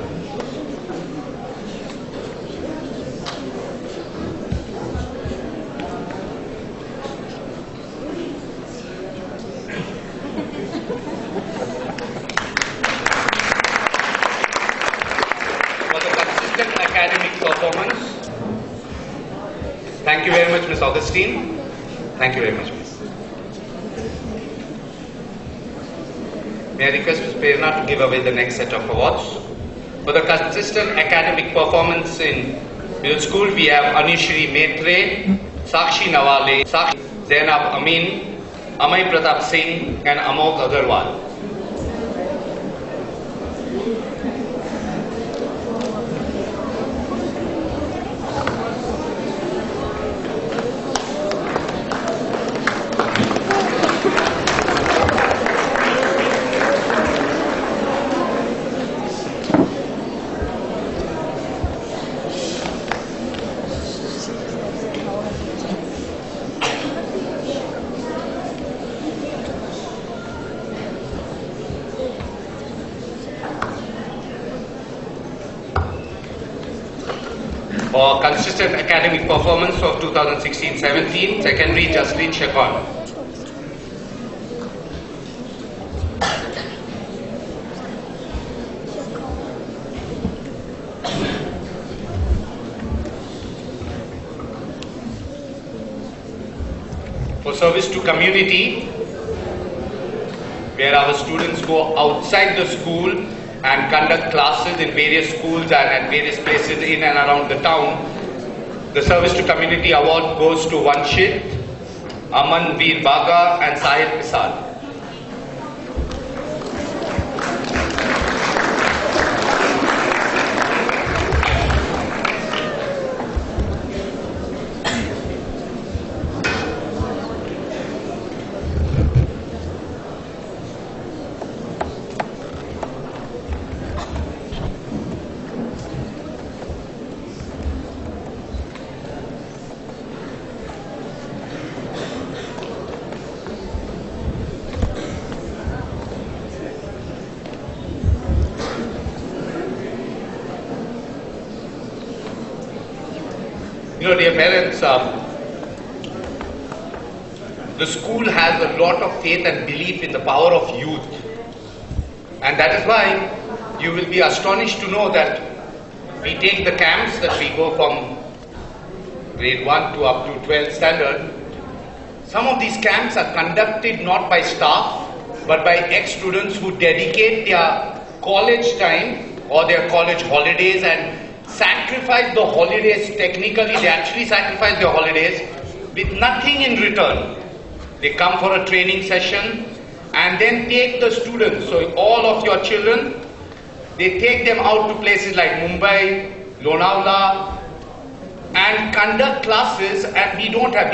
For the consistent academic performance, thank you very much, Ms. Augustine. Thank you very much, Ms. May I request Ms. Prerna to give away the next set of awards. For the consistent academic performance in middle school, we have Anishri Maitre, Sakshi Nawale, Zainab Amin, Amay Pratap Singh, and Amok Agarwal. For consistent academic performance of 2016-17, secondary Jaslin Shekon. For service to community, where our students go outside the school and conduct classes in various schools and at various places in and around the town. The Service to Community Award goes to Vanshit, Aman Veer Baga and Sahil Pisal. You know, dear parents, the school has a lot of faith and belief in the power of youth. And that is why you will be astonished to know that we take the camps that we go from grade 1 to up to 12th standard. Some of these camps are conducted not by staff, but by ex-students who dedicate their college time or their college holidays and sacrifice the holidays. Technically, they actually sacrifice their holidays with nothing in return. They come for a training session and then take the students. So all of your children, they take them out to places like Mumbai, Lonavala, and conduct classes. And we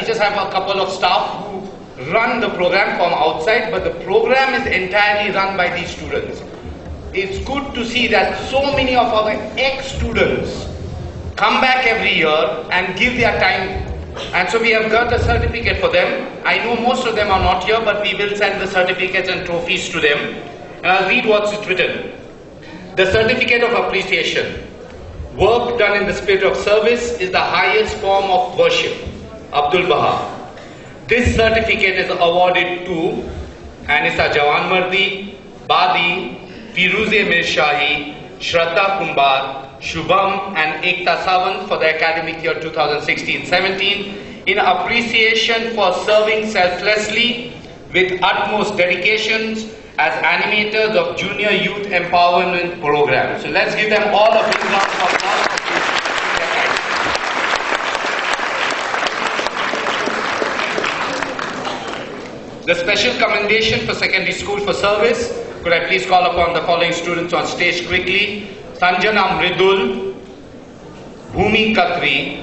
just have a couple of staff who run the program from outside, but the program is entirely run by these students. It's good to see that so many of our ex-students come back every year and give their time. And so we have got a certificate for them. I know most of them are not here, but we will send the certificates and trophies to them. And I'll read what's written. The certificate of appreciation. Work done in the spirit of service is the highest form of worship. Abdul Baha. This certificate is awarded to Anisa Jawan Mardi, Badi, Firuze Mirshahi, Shraddha Kumbar, Shubham and Ekta Sawant for the academic year 2016-17 in appreciation for serving selflessly with utmost dedications as animators of Junior Youth Empowerment Program. So let's give them all a big round of applause. The special commendation for secondary school for service. Could I please call upon the following students on stage quickly? Sanjana Mridul, Bhumi Katri,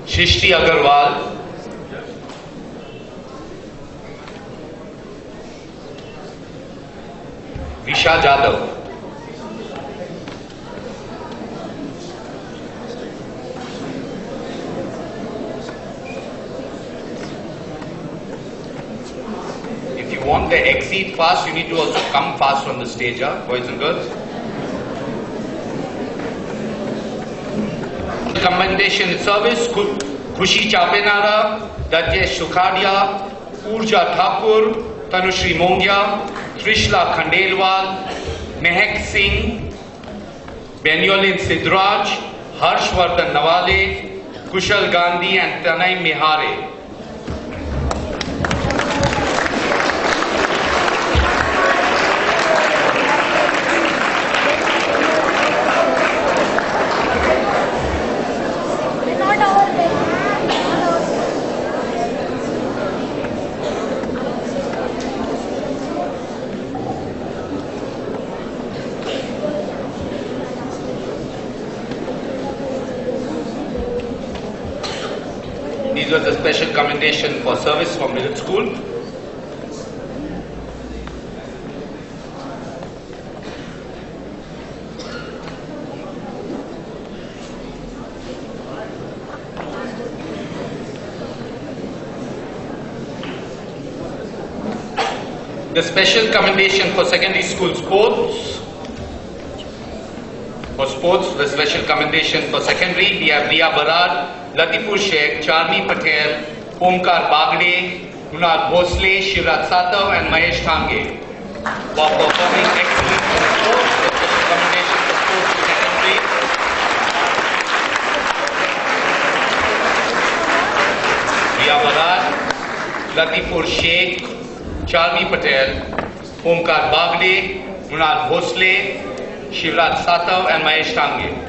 Shishti Agarwal, Visha Jadhav, if you want the exit fast, you need to also come fast on the stage, boys and girls. Commendation in service, Khushi Chapenara, Dajesh Sukhadia, Urja Thakur, Tanushri Mongia, Trishla Khandelwal, Mehak Singh, Benyolin Sidraj, Harshvardhan Nawale, Kushal Gandhi and Tanay Mihare. These were the special commendation for service from middle school. The special commendation for secondary school sports. For sports, the special commendation for secondary, we have Riya Barad, Latifur Sheikh, Charmi Patel, Omkar Bagde, Kunal Bhosle, Shivrat Satav and Mahesh Thange for performing excellent in sports. The special commendation for sports for secondary. Riya Barad, Latifur Sheikh, Charmi Patel, Omkar Bagde, Kunal Bhosle, Shivrat Satav and Mahesh Thange.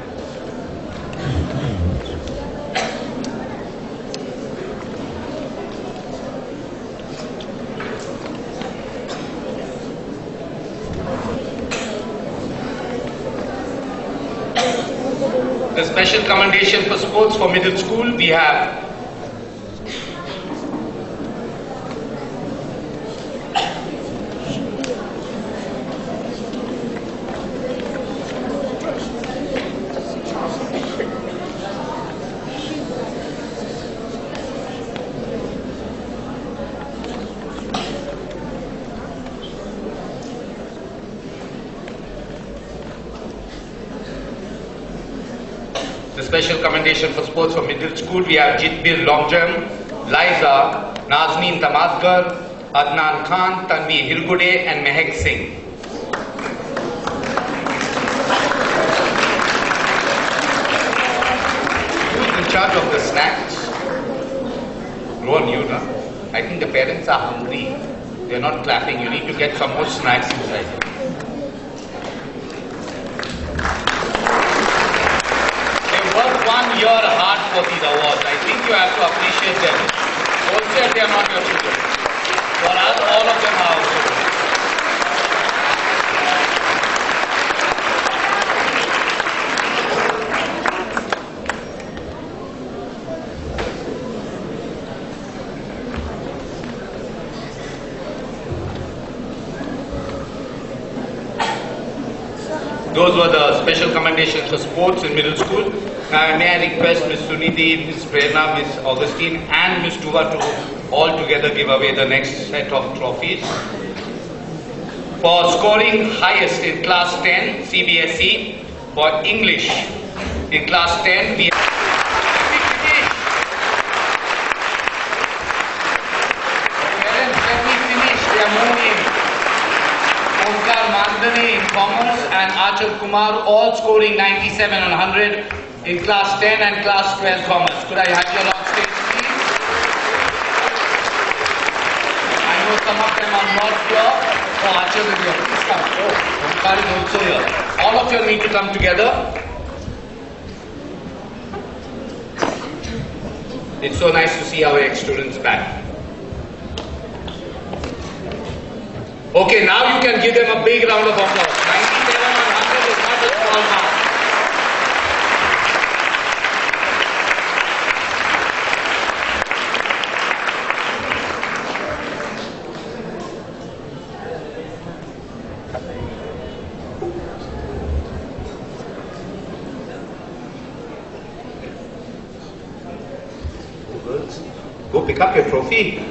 The special commendation for sports for middle school, we have special commendation for sports for middle school. We have Jitbir long jump, Liza, Nazneen Tamasgar, Adnan Khan, Tanvi Hirgude and Mehak Singh. Who is in charge of the snacks? Rohan, you know? I think the parents are hungry. They are not clapping. You need to get some more snacks inside. Year hard for these awards. I think you have to appreciate them. Also, if they are not your children. For us, all of them are our children. Those were the special commendations for sports in middle school. Now, may I request Ms. Suniti, Ms. Prerna, Ms. Augustine and Ms. Tuba to all together give away the next set of trophies. For scoring highest in class 10 CBSE, for English in class 10 we have in Commerce and Achal Kumar all scoring 97 on 100 in class 10 and class 12 Commerce. Could I have you on stage, please? I know some of them are not here. Oh, Achal is here. Please come. Oh, Omkar is also here. All of you need to come together. It's so nice to see our ex-students back. Okay, now you can give them a big round of applause. 97 and 100 is not a small mark. Go pick up your trophy.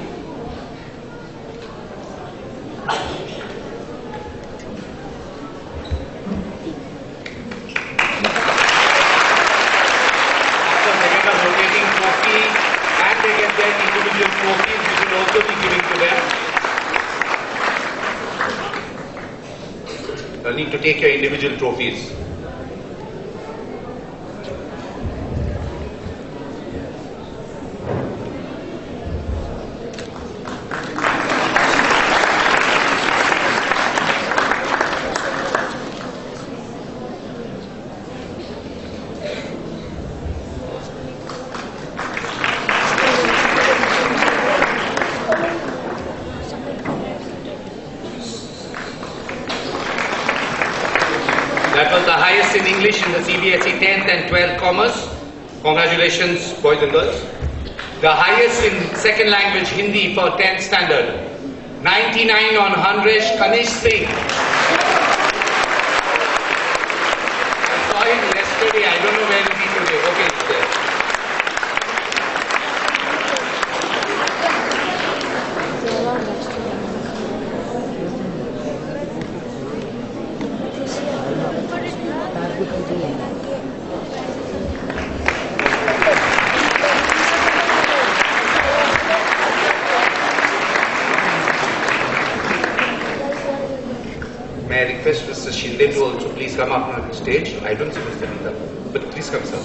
Need to take your individual trophies. That was the highest in English in the CBSE 10th and 12th commerce. Congratulations, boys and girls. The highest in second language Hindi for 10th standard. 99 on 100, Kanish Singh. I saw him yesterday, I don't know where is he today. Okay, he's there. May I request Mr. Shinde to also please come up on the stage. I don't see Mr. Nita, but please come, sir.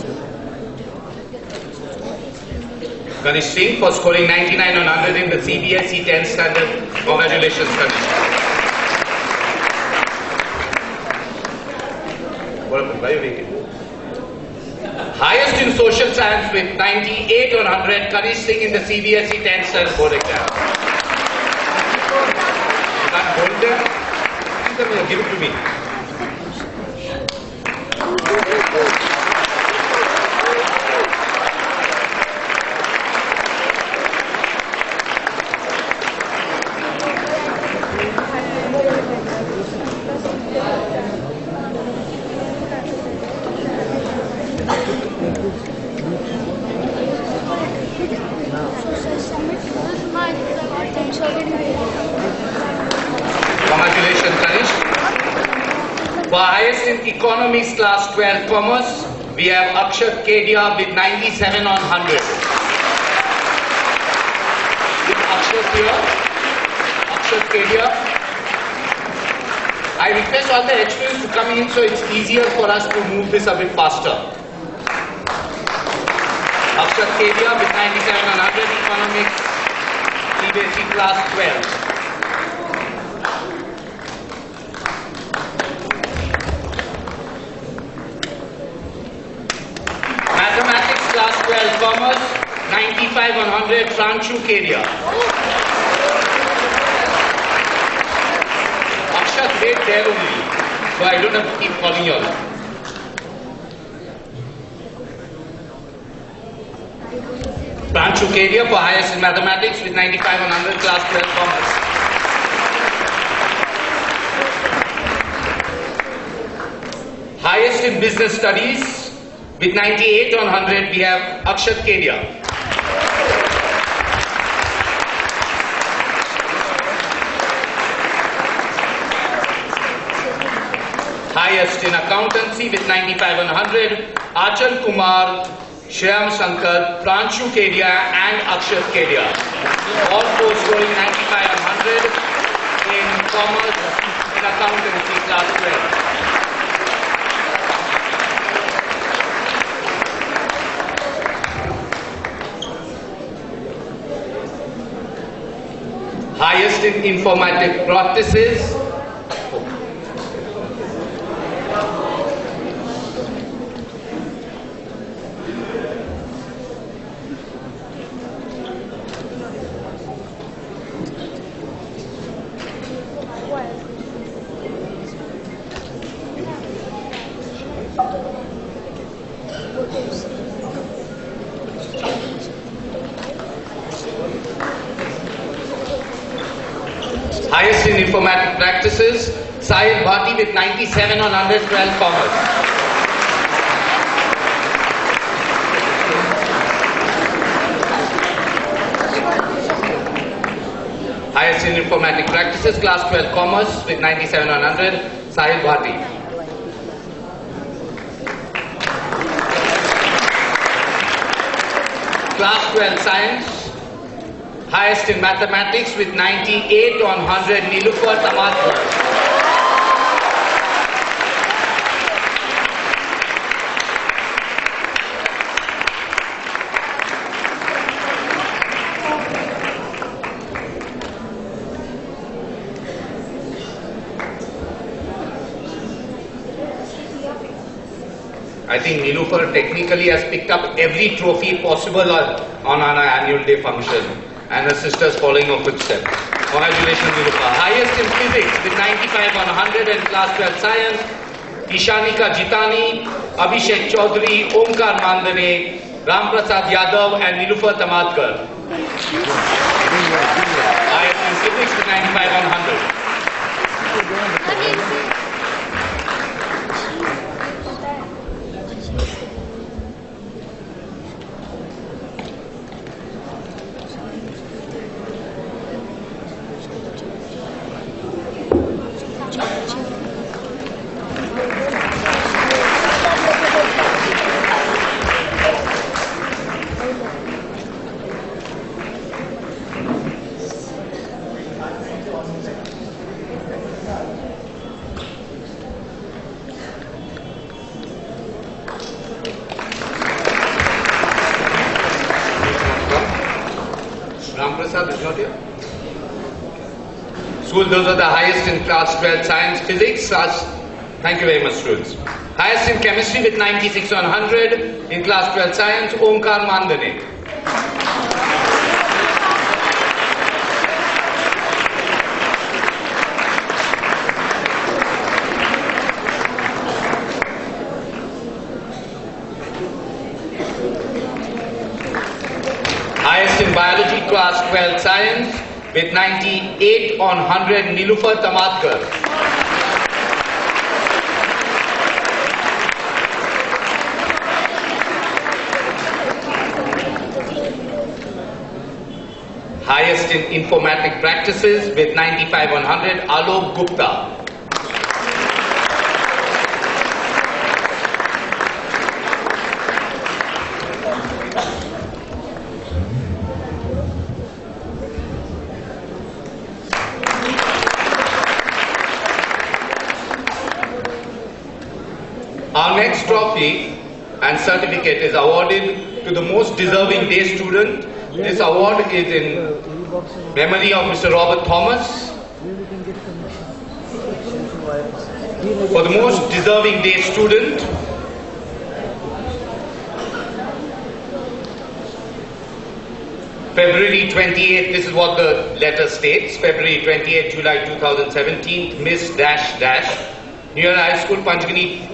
Kanish Singh for scoring 99 on 100 in the CBSE 10th standard. Congratulations, Kanish. What happened? Why are you waiting? Highest in social science with 98 on 100, Kanish Singh in the CBSE 10th standard board exam. You can't hold them? Give it to me. Congratulations, Kanish. For highest in economics class 12 commerce, we have Akshat Kedia with 97 on 100. With Akshat here, Akshat Kedia. I request all the HPs to come in so it's easier for us to move this a bit faster. Akshat Kedia with 97 on 100 economics, CBSE class 12. Mathematics class 12 commerce, 95 on 100, Pranchu Kedia. Akshat, wait there only, so I don't have to keep calling you all. Pranchu Kedia for highest in mathematics with 95 on 100, class 12 commerce. Highest in business studies with 98 on 100, we have Akshat Kedia. Highest in accountancy with 95 on 100, Achal Kumar, Shyam Shankar, Pranchu Kedia and Akshat Kedia. All four scoring 95 on 100 in commerce in accountancy class 12. Highest in informatic practices. Informatic Practices, Sahil Bhati with 97 on 100, 12 Commerce. Highest in Informatic Practices, Class 12 Commerce with 97 on 100, Sahil Bhati. Class 12 Science, highest in Mathematics with 98 on 100, Nilufar Tamadkar. I think Nilufar technically has picked up every trophy possible on our annual day function, and her sister's following her footsteps. Congratulations, Nilufar. Highest in Physics with 95 on 100 and Class 12 Science, Ishanika Jitani, Abhishek Chaudhary, Omkar Mandane, Ram Prasad Yadav and Nilufar Tamadkar. Highest in Physics with 95 on 100. Those are the highest in Class 12 Science, Physics. Thank you very much, students. Highest in Chemistry with 96 on 100 in Class 12 Science, Omkar Mandane. Highest in Biology, Class 12 Science, with 98 on 100, Nilufar Tamadkar. Highest in Informatic Practices with 95 on 100, Alok Gupta. Our next trophy and certificate is awarded to the most deserving day student. This award is in memory of Mr. Robert Thomas. For the most deserving day student, February 28th, this is what the letter states, February 28th, July 2017, Miss Dash Dash, Newera High School, Panchgani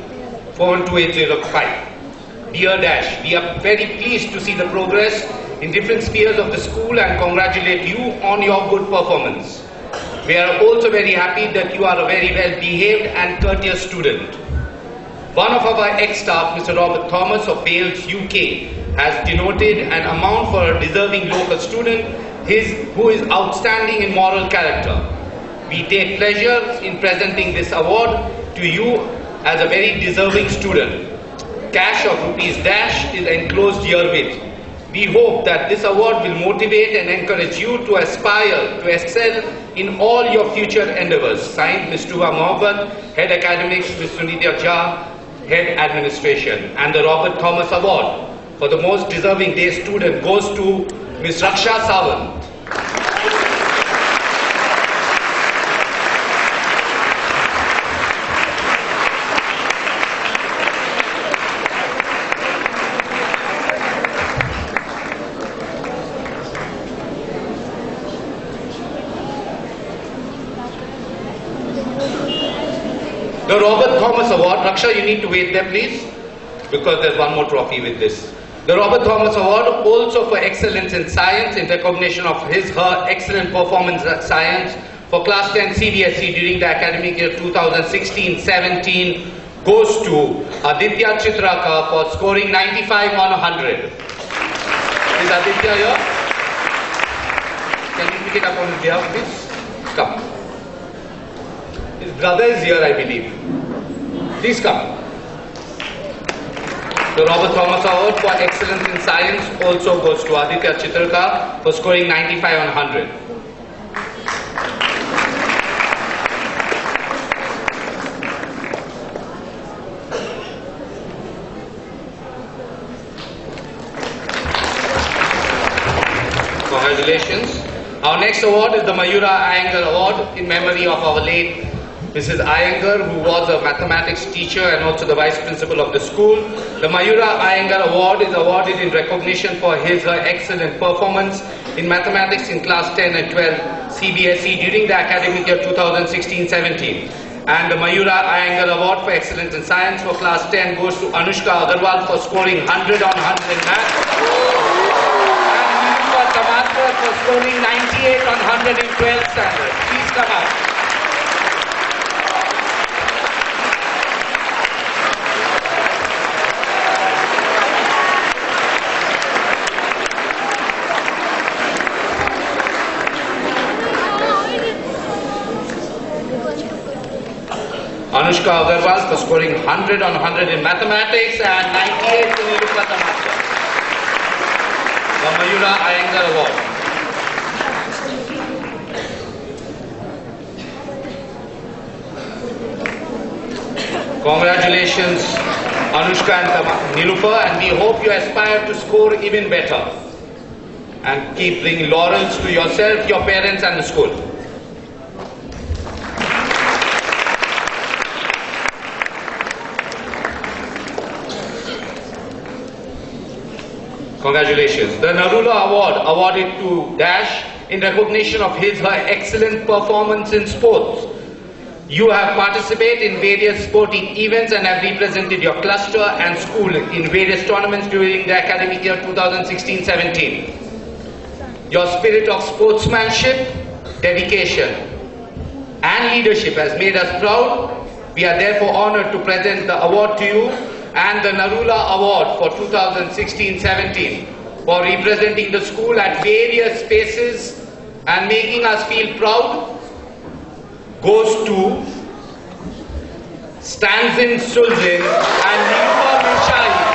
42805. Dear Dash, we are very pleased to see the progress in different spheres of the school and congratulate you on your good performance. We are also very happy that you are a very well behaved and courteous student. One of our ex-staff, Mr. Robert Thomas of Wales, UK, has denoted an amount for a deserving local student who is outstanding in moral character. We take pleasure in presenting this award to you as a very deserving student. Cash of rupees dash is enclosed herewith. We hope that this award will motivate and encourage you to aspire to excel in all your future endeavors. Signed, Ms. Tuba Mahabat, Head Academics, Ms. Suniti Jha, Head Administration. And the Robert Thomas Award for the most deserving day student goes to Ms. Raksha Sawant. The Robert Thomas Award, Raksha, you need to wait there please, because there's one more trophy with this. The Robert Thomas Award also for excellence in science in recognition of her excellent performance at science for class 10 CBSE during the academic year 2016-17 goes to Aditya Chitraka for scoring 95 on 100. Is Aditya here? Can you pick it up on his behalf, please? Come. His brother is here, I believe. Please come. The Robert Thomas Award for Excellence in Science also goes to Aditya Chitraka for scoring 95 on 100. Congratulations. Our next award is the Mayura Iyengar Award in memory of our late Mrs. Iyengar, who was a mathematics teacher and also the vice principal of the school. The Mayura Iyengar Award is awarded in recognition for her excellent performance in mathematics in class 10 and 12 CBSE during the academic year 2016-17. And the Mayura Iyengar Award for Excellence in Science for class 10 goes to Anushka Agarwal for scoring 100 on 100 in math. Tamatwar for scoring 98 on 100 in 12th standard. Please come up. Anushka Agarwal for scoring 100 on 100 in mathematics and 98 in Nilufa Tamatwar. The Mayura Iyengar Award. Congratulations, Anushka and Nilufa, and we hope you aspire to score even better and keep bringing laurels to yourself, your parents and the school. Congratulations. The Narula Award awarded to Dash in recognition of her excellent performance in sports. You have participated in various sporting events and have represented your cluster and school in various tournaments during the academic year 2016-17. Your spirit of sportsmanship, dedication and leadership has made us proud. We are therefore honored to present the award to you and the Narula Award for 2016-17 for representing the school at various spaces and making us feel proud goes to Stanzin Sulzin and Nilufa Minshai.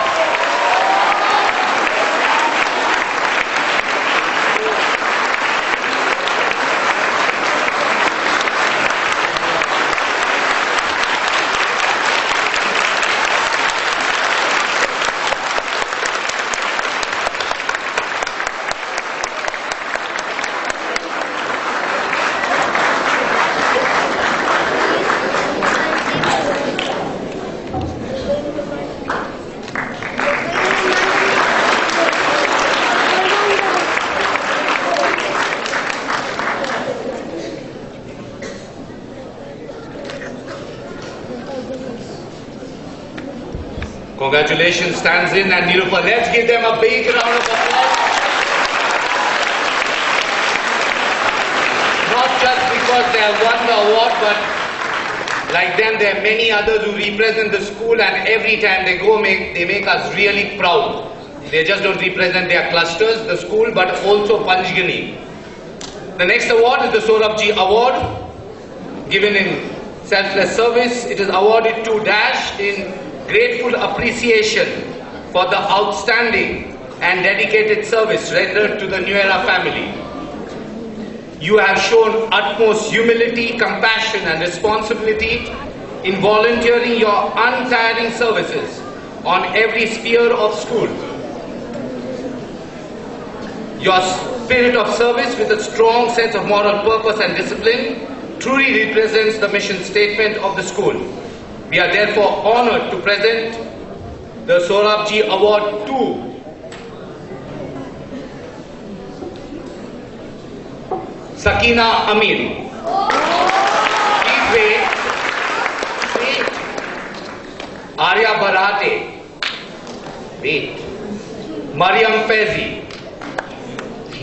Congratulations, Stanzin and Nilufa. Let's give them a big round of applause. Not just because they have won the award, but like them, there are many others who represent the school, and every time they go, they make us really proud. They just don't represent their clusters, the school, but also Panchgani. The next award is the Sorabji Award, given in selfless service. It is awarded to Dash in grateful appreciation for the outstanding and dedicated service rendered to the New Era family. You have shown utmost humility, compassion and responsibility in volunteering your untiring services on every sphere of school. Your spirit of service with a strong sense of moral purpose and discipline truly represents the mission statement of the school. We are therefore honored to present the Sorabji Award to Sakina Amin. Please wait. Wait. Arya Barate. Wait. Mariam Fezi.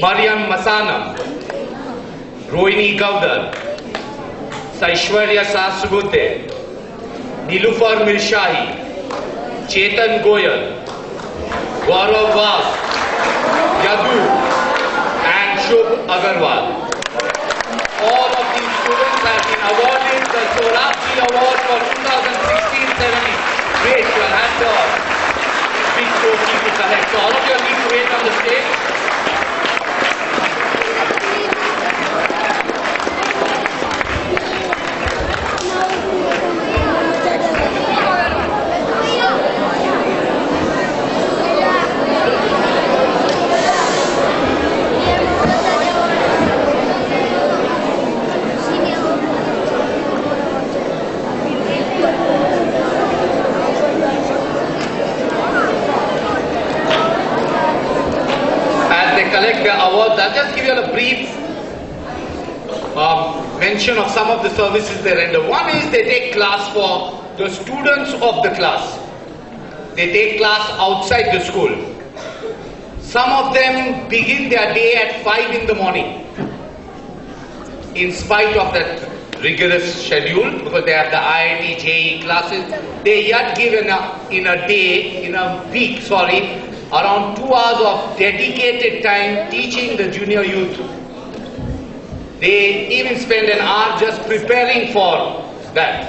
Mariam Masanam. Rohini Gaudar. Saishwarya Sasrabudde, Nilufar Mirshahi, Chetan Goyal, Gaurav Vas, Yadu, and Shubh Agarwal. All of these students have been awarded the Sorabji Award for 2016-17. Great, you'll have the big trophy to collect. So all of you need to wait on the stage. I'll just give you a brief mention of some of the services they render. One is they take class for the students of the class. They take class outside the school. Some of them begin their day at 5 in the morning. In spite of that rigorous schedule, because they have the IIT, JEE classes, they yet give in a week, around 2 hours of dedicated time teaching the junior youth. They even spend an hour just preparing for that.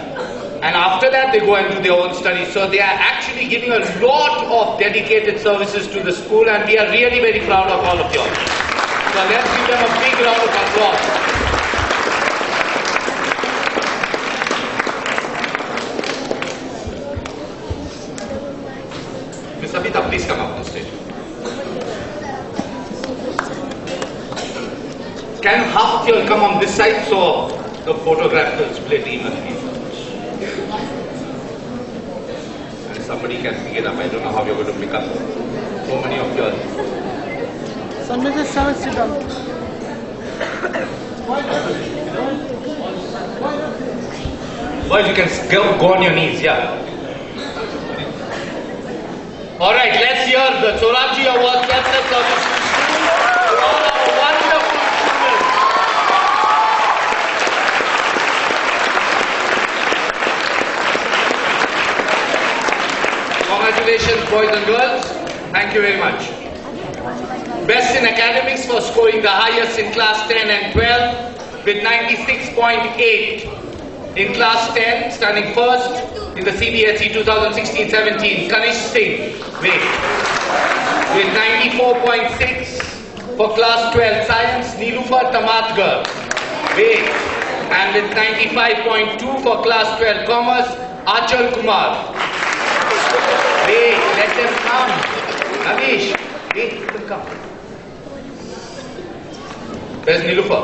And after that they go and do their own studies. So they are actually giving a lot of dedicated services to the school, and we are really very proud of all of you. So let's give them a big round of applause. Sabita, please come up on stage. Can half of you come on this side so the photograph will split evenly? And somebody can pick it up. I don't know how you're going to pick up so many of yours. Boys, you can go on your knees, yeah. Alright, let's hear the Sorabji Award Chapter Service to all our wonderful students. Congratulations, boys and girls. Thank you very much. Best in academics for scoring the highest in class 10 and 12 with 96.8. In class 10, standing first in the CBSE 2016-17, Kanish Singh, with 94.6. For class 12 science, Nilufar Tamatgar, and with 95.2 for class 12 commerce, Achal Kumar. Let them come. Navish, let them come. Where's Nilufar?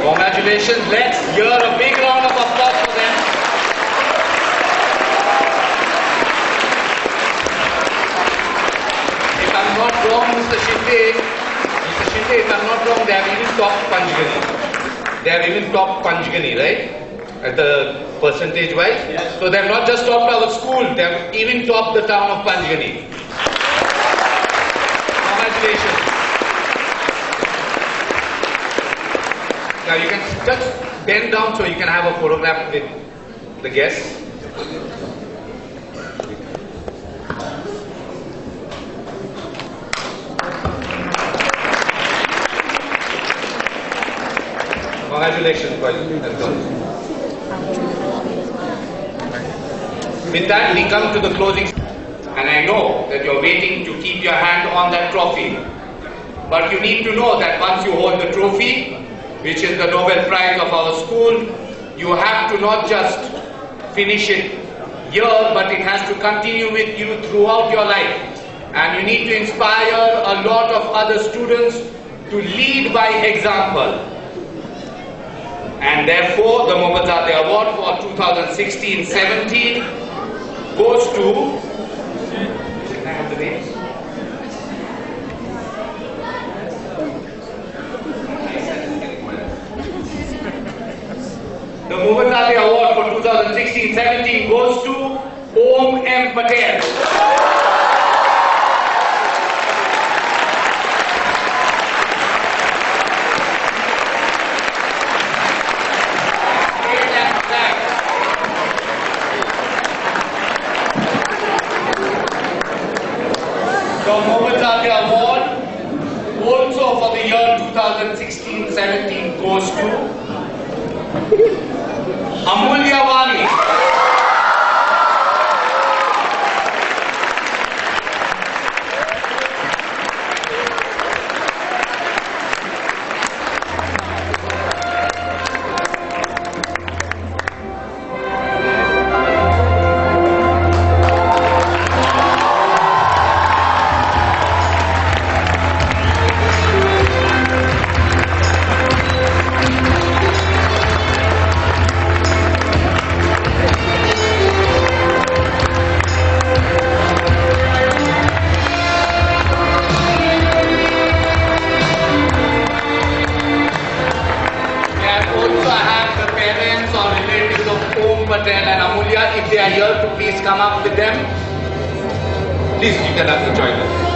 Congratulations. Let's hear a big round of applause for them. If I'm not wrong, Mr. Shinde, if I'm not wrong, they have even topped Panchgani. They have even topped Panchgani, right? At the percentage wise. Yes. So they have not just topped our school, they have even topped the town of Panchgani. Congratulations. Now you can just bend down so you can have a photograph with the guests. Congratulations, boys and girls. With that, we come to the closing. And I know that you're waiting to keep your hand on that trophy. But you need to know that once you hold the trophy, which is the Nobel Prize of our school, you have to not just finish it here, but it has to continue with you throughout your life. And you need to inspire a lot of other students to lead by example. And therefore, the Mohammadzadeh Award for 2016-17 goes to 2016-17 goes to Om M. Patel. The Mohammed Award also for the year 2016-17 goes to Amulya Vani. and Amulya, if they are here, to please come up with them. Please, you can have to join us.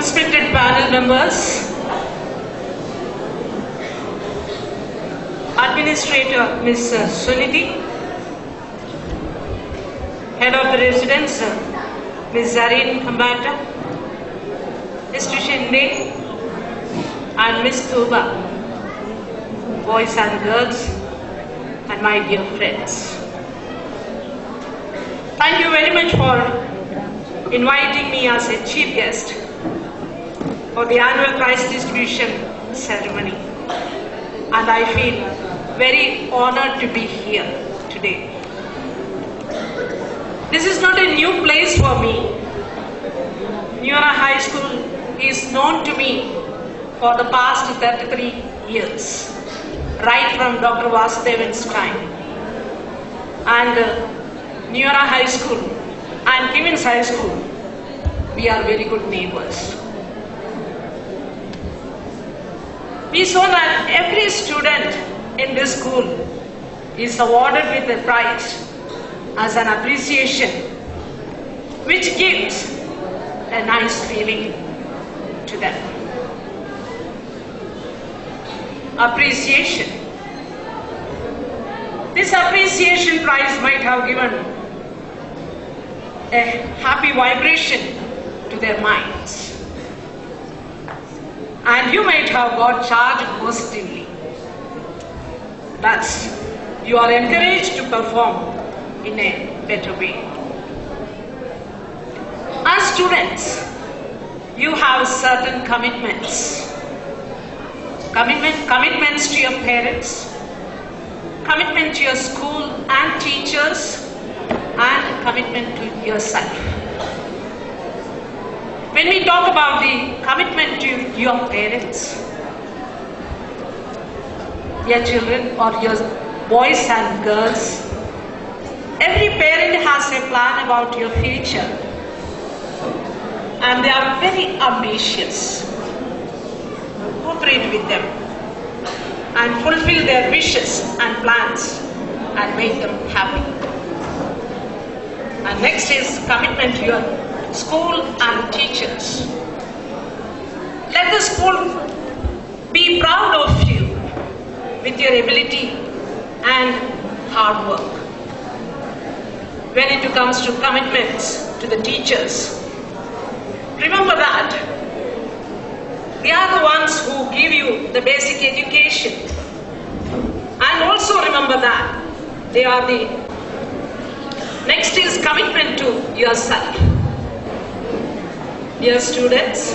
Respected panel members, Administrator Ms. Suniti, Head of the Residence Ms. Zareen Khambata, Mr. Shinde and Ms. Tuba, boys and girls, and my dear friends. Thank you very much for inviting me as a chief guest for the annual prize distribution ceremony, and I feel very honored to be here today. This is not a new place for me. Newera High School is known to me for the past 33 years, right from Dr. Vasudevan's time. And Newera High School and Kimmins High School, we are very good neighbors. We saw that every student in this school is awarded with a prize as an appreciation, which gives a nice feeling to them. Appreciation. This appreciation prize might have given a happy vibration to their minds. And you might have got charged positively. Thus, you are encouraged to perform in a better way. As students, you have certain commitments. Commitments to your parents, commitment to your school and teachers, and commitment to yourself. When we talk about the commitment to your parents, your children or your boys and girls, every parent has a plan about your future, and they are very ambitious. Cooperate with them and fulfill their wishes and plans and make them happy. And next is commitment to your school and teachers. Let the school be proud of you with your ability and hard work. When it comes to commitments to the teachers, remember that they are the ones who give you the basic education. And also remember that they are the... Next is commitment to yourself. Dear students,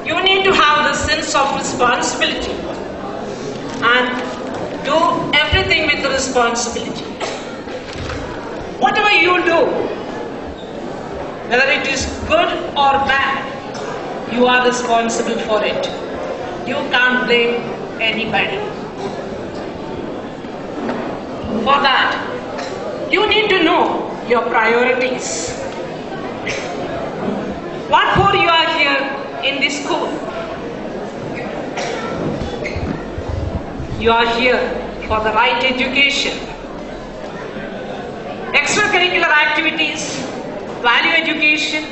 you need to have the sense of responsibility and do everything with responsibility. Whatever you do, whether it is good or bad, you are responsible for it. You can't blame anybody. For that, you need to know your priorities. What for you are here in this school? You are here for the right education. Extracurricular activities, value education,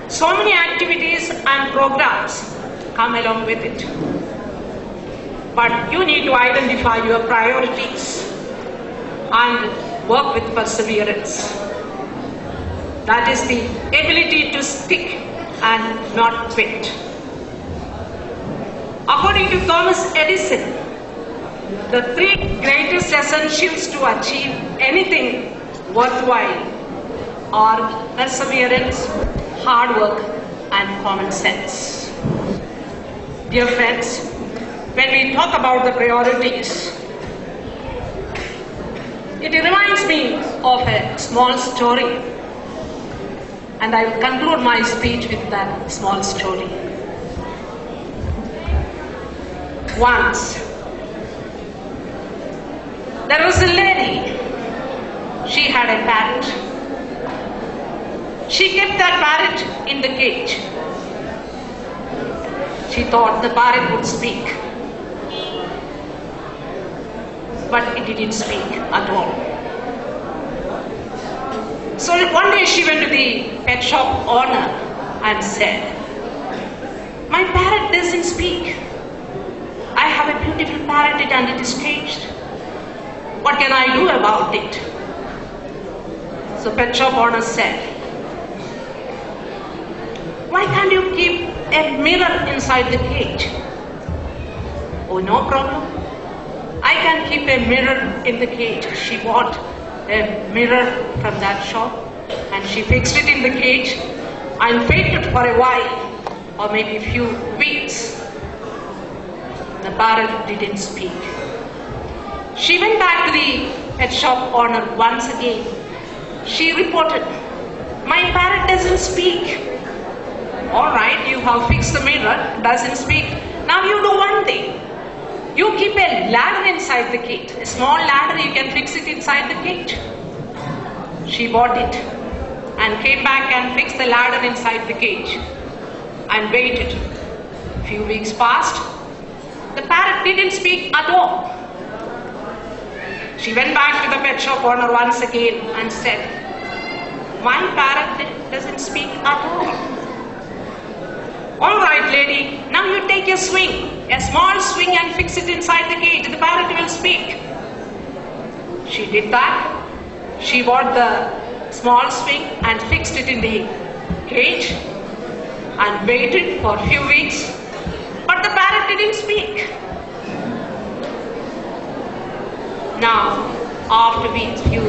so many activities and programs come along with it. But you need to identify your priorities and work with perseverance. That is the ability to stick and not quit. According to Thomas Edison, the three greatest essentials to achieve anything worthwhile are perseverance, hard work, and common sense. Dear friends, when we talk about the priorities, it reminds me of a small story, and I will conclude my speech with that small story. Once, there was a lady. She had a parrot. She kept that parrot in the cage. She thought the parrot would speak, but it didn't speak at all. So one day she went to the pet shop owner and said, "My parrot doesn't speak. I have a beautiful parrot and it is caged. What can I do about it?" So pet shop owner said, "Why can't you keep a mirror inside the cage?" "Oh, no problem. I can keep a mirror in the cage." She bought a mirror from that shop and she fixed it in the cage and waited for a while, or maybe a few weeks. The parrot didn't speak. She went back to the pet shop owner once again. She reported, "My parrot doesn't speak." "All right, you have fixed the mirror, doesn't speak. Now you do one thing. You keep a ladder inside the cage. A small ladder, you can fix it inside the cage." She bought it and came back and fixed the ladder inside the cage and waited. A few weeks passed. The parrot didn't speak at all. She went back to the pet shop owner once again and said, "My parrot doesn't speak at all." "All right, lady, now you take a swing, a small swing, and fix it inside the cage. The parrot will speak." She did that. She bought the small swing and fixed it in the cage and waited for a few weeks, but the parrot didn't speak. Now, after a few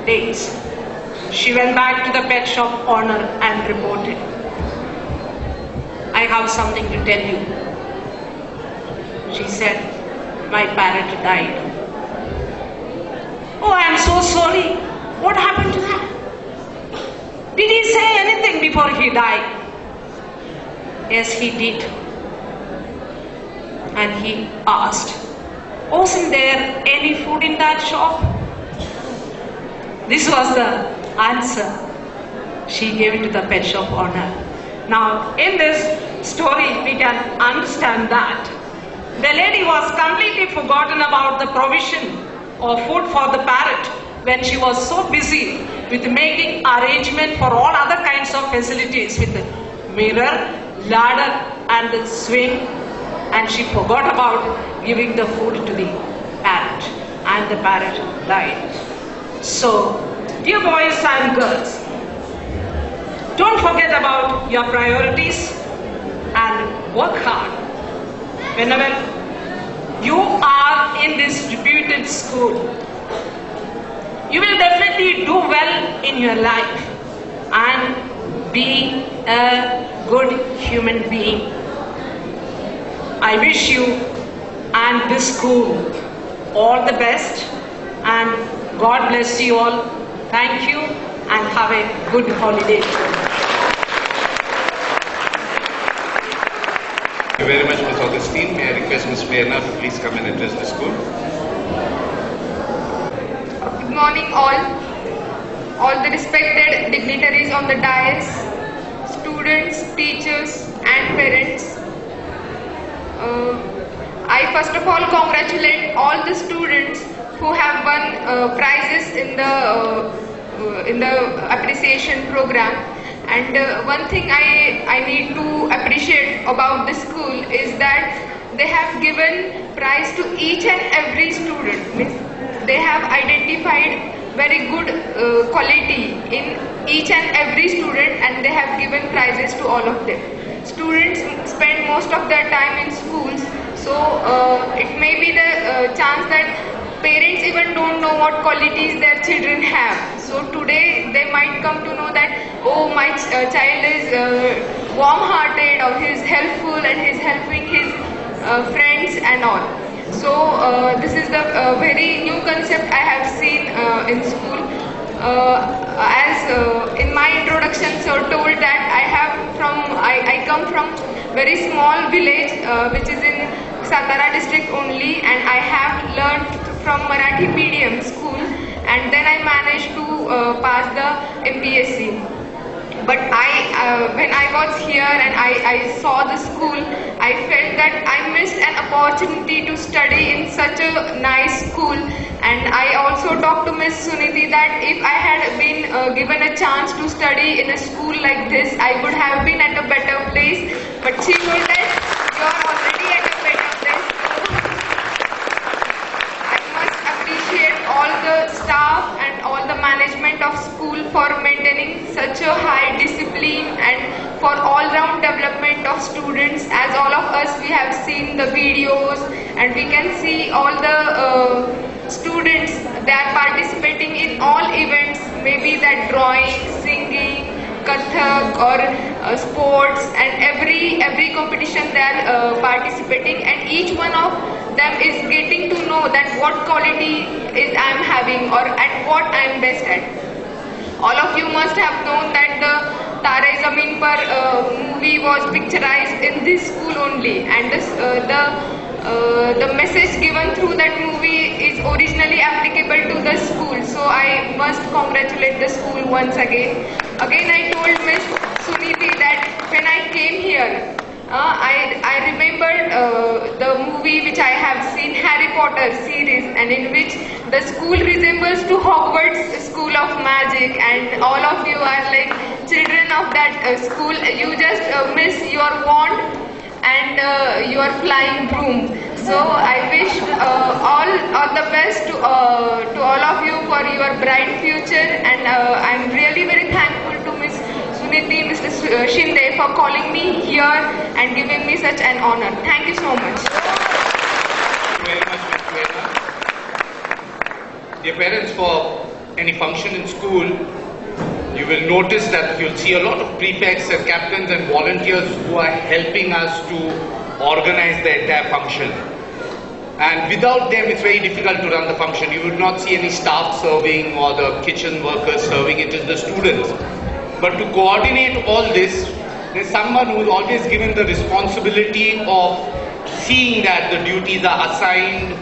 days, she went back to the pet shop owner and reported, "I have something to tell you." She said, "My parrot died." "Oh, I am so sorry. What happened to that? Did he say anything before he died?" "Yes, he did." And he asked, "Wasn't there any food in that shop?" This was the answer she gave to the pet shop owner. Now, in this story, we can understand that the lady was completely forgotten about the provision of food for the parrot when she was so busy with making arrangement for all other kinds of facilities with the mirror, ladder, and the swing, and she forgot about giving the food to the parrot, and the parrot died. So, dear boys and girls, don't forget about your priorities and work hard. Whenever you are in this reputed school, you will definitely do well in your life and be a good human being. I wish you and this school all the best, and God bless you all. Thank you and have a good holiday. Thank you very much, Ms. Augustine. May I request Ms. Prerna to please come and address the school. Good morning all the respected dignitaries on the dais, students, teachers and parents. I first of all congratulate all the students who have won prizes in the appreciation program. And one thing I need to appreciate about the school is that they have given prize to each and every student. Means they have identified very good quality in each and every student, and they have given prizes to all of them. Students spend most of their time in schools, so it may be the chance that parents even don't know what qualities their children have. So today they might come to know that, oh, my child is warm-hearted, or he is helpful and he is helping his friends and all. So this is the very new concept I have seen in school. In my introduction, so told that I come from very small village which is in Satara district only, and I have learned from Marathi medium school, and then I managed to pass the MPSC. But when I was here and I saw the school, I felt that I missed an opportunity to study in such a nice school. And I also talked to Miss Suniti that if I had been given a chance to study in a school like this, I would have been at a better place. But she told us, you are already at a better place. I must appreciate all the staff and all the management of school for maintaining such a high discipline and for all-round development of students. As all of us, we have seen the videos and we can see all the students, they are participating in all events, maybe that drawing, singing, Kathak or sports, and every competition they are participating, and each one of them is getting to know that what quality is I am having or at what I am best at. All of you must have known that the Tare Zameen Par movie was picturized in this school only, and the message given through that movie is originally applicable to the school. So I must congratulate the school once again. Again, I told Miss Suniti that when I came here, I remembered the movie which I have seen, Harry Potter series, and in which the school resembles to Hogwarts School of Magic, and all of you are like children of that school. You just miss your wand and your flying broom. So I wish all the best to all of you for your bright future, and I'm really very thankful to Miss Suniti, Mr. Shinde for calling me here and giving me such an honor. Thank you so much. Thank you very much, Ms. Prerna. Dear parents, for any function in school, you will notice that you'll see a lot of prefects and captains and volunteers who are helping us to organize the entire function. And without them, it's very difficult to run the function. You would not see any staff serving or the kitchen workers serving. It is the students. But to coordinate all this, there's someone who is always given the responsibility of seeing that the duties are assigned,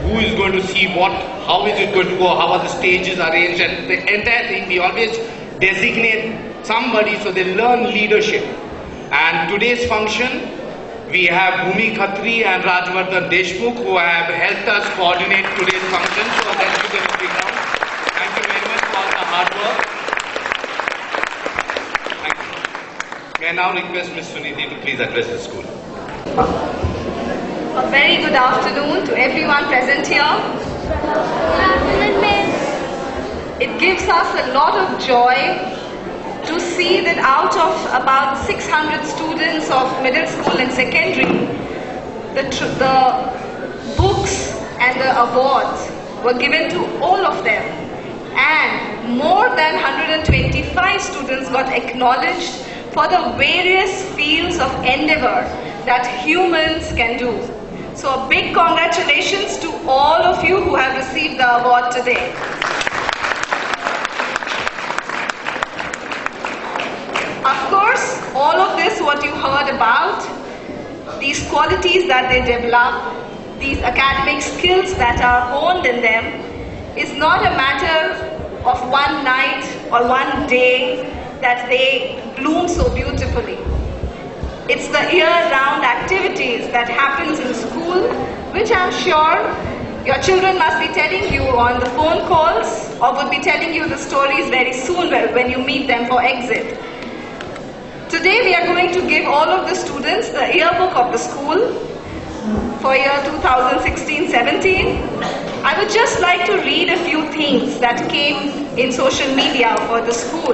who is going to see what, how is it going to go, how are the stages arranged, and the entire thing. We always designate somebody so they learn leadership. And today's function, we have Bhumi Khatri and Rajvardhan Deshmukh who have helped us coordinate today's function. So let's give them a big round. Thank you very much for all the hard work. Thank you. May I now request Ms. Suniti to please address the school. A very good afternoon to everyone present here. It gives us a lot of joy to see that out of about 600 students of middle school and secondary, the books and the awards were given to all of them, and more than 125 students got acknowledged for the various fields of endeavor that humans can do. So a big congratulations to all of you who have received the award today. Of course, all of this, what you heard about, these qualities that they develop, these academic skills that are honed in them, is not a matter of one night or one day that they bloom so beautifully. It's the year-round activities that happens in school, which I'm sure your children must be telling you on the phone calls, or would be telling you the stories very soon when you meet them for exit. Today we are going to give all of the students the yearbook of the school for year 2016-17. I would just like to read a few things that came in social media for the school.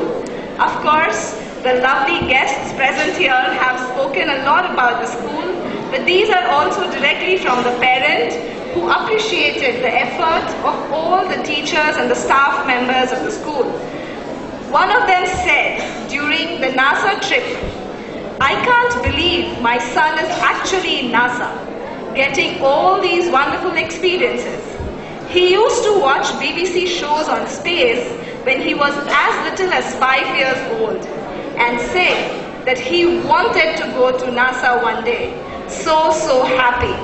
Of course, the lovely guests present here have spoken a lot about the school, but these are also directly from the parent who appreciated the effort of all the teachers and the staff members of the school. One of them said during the NASA trip, "I can't believe my son is actually in NASA, getting all these wonderful experiences. He used to watch BBC shows on space when he was as little as 5 years old and said that he wanted to go to NASA one day. So happy."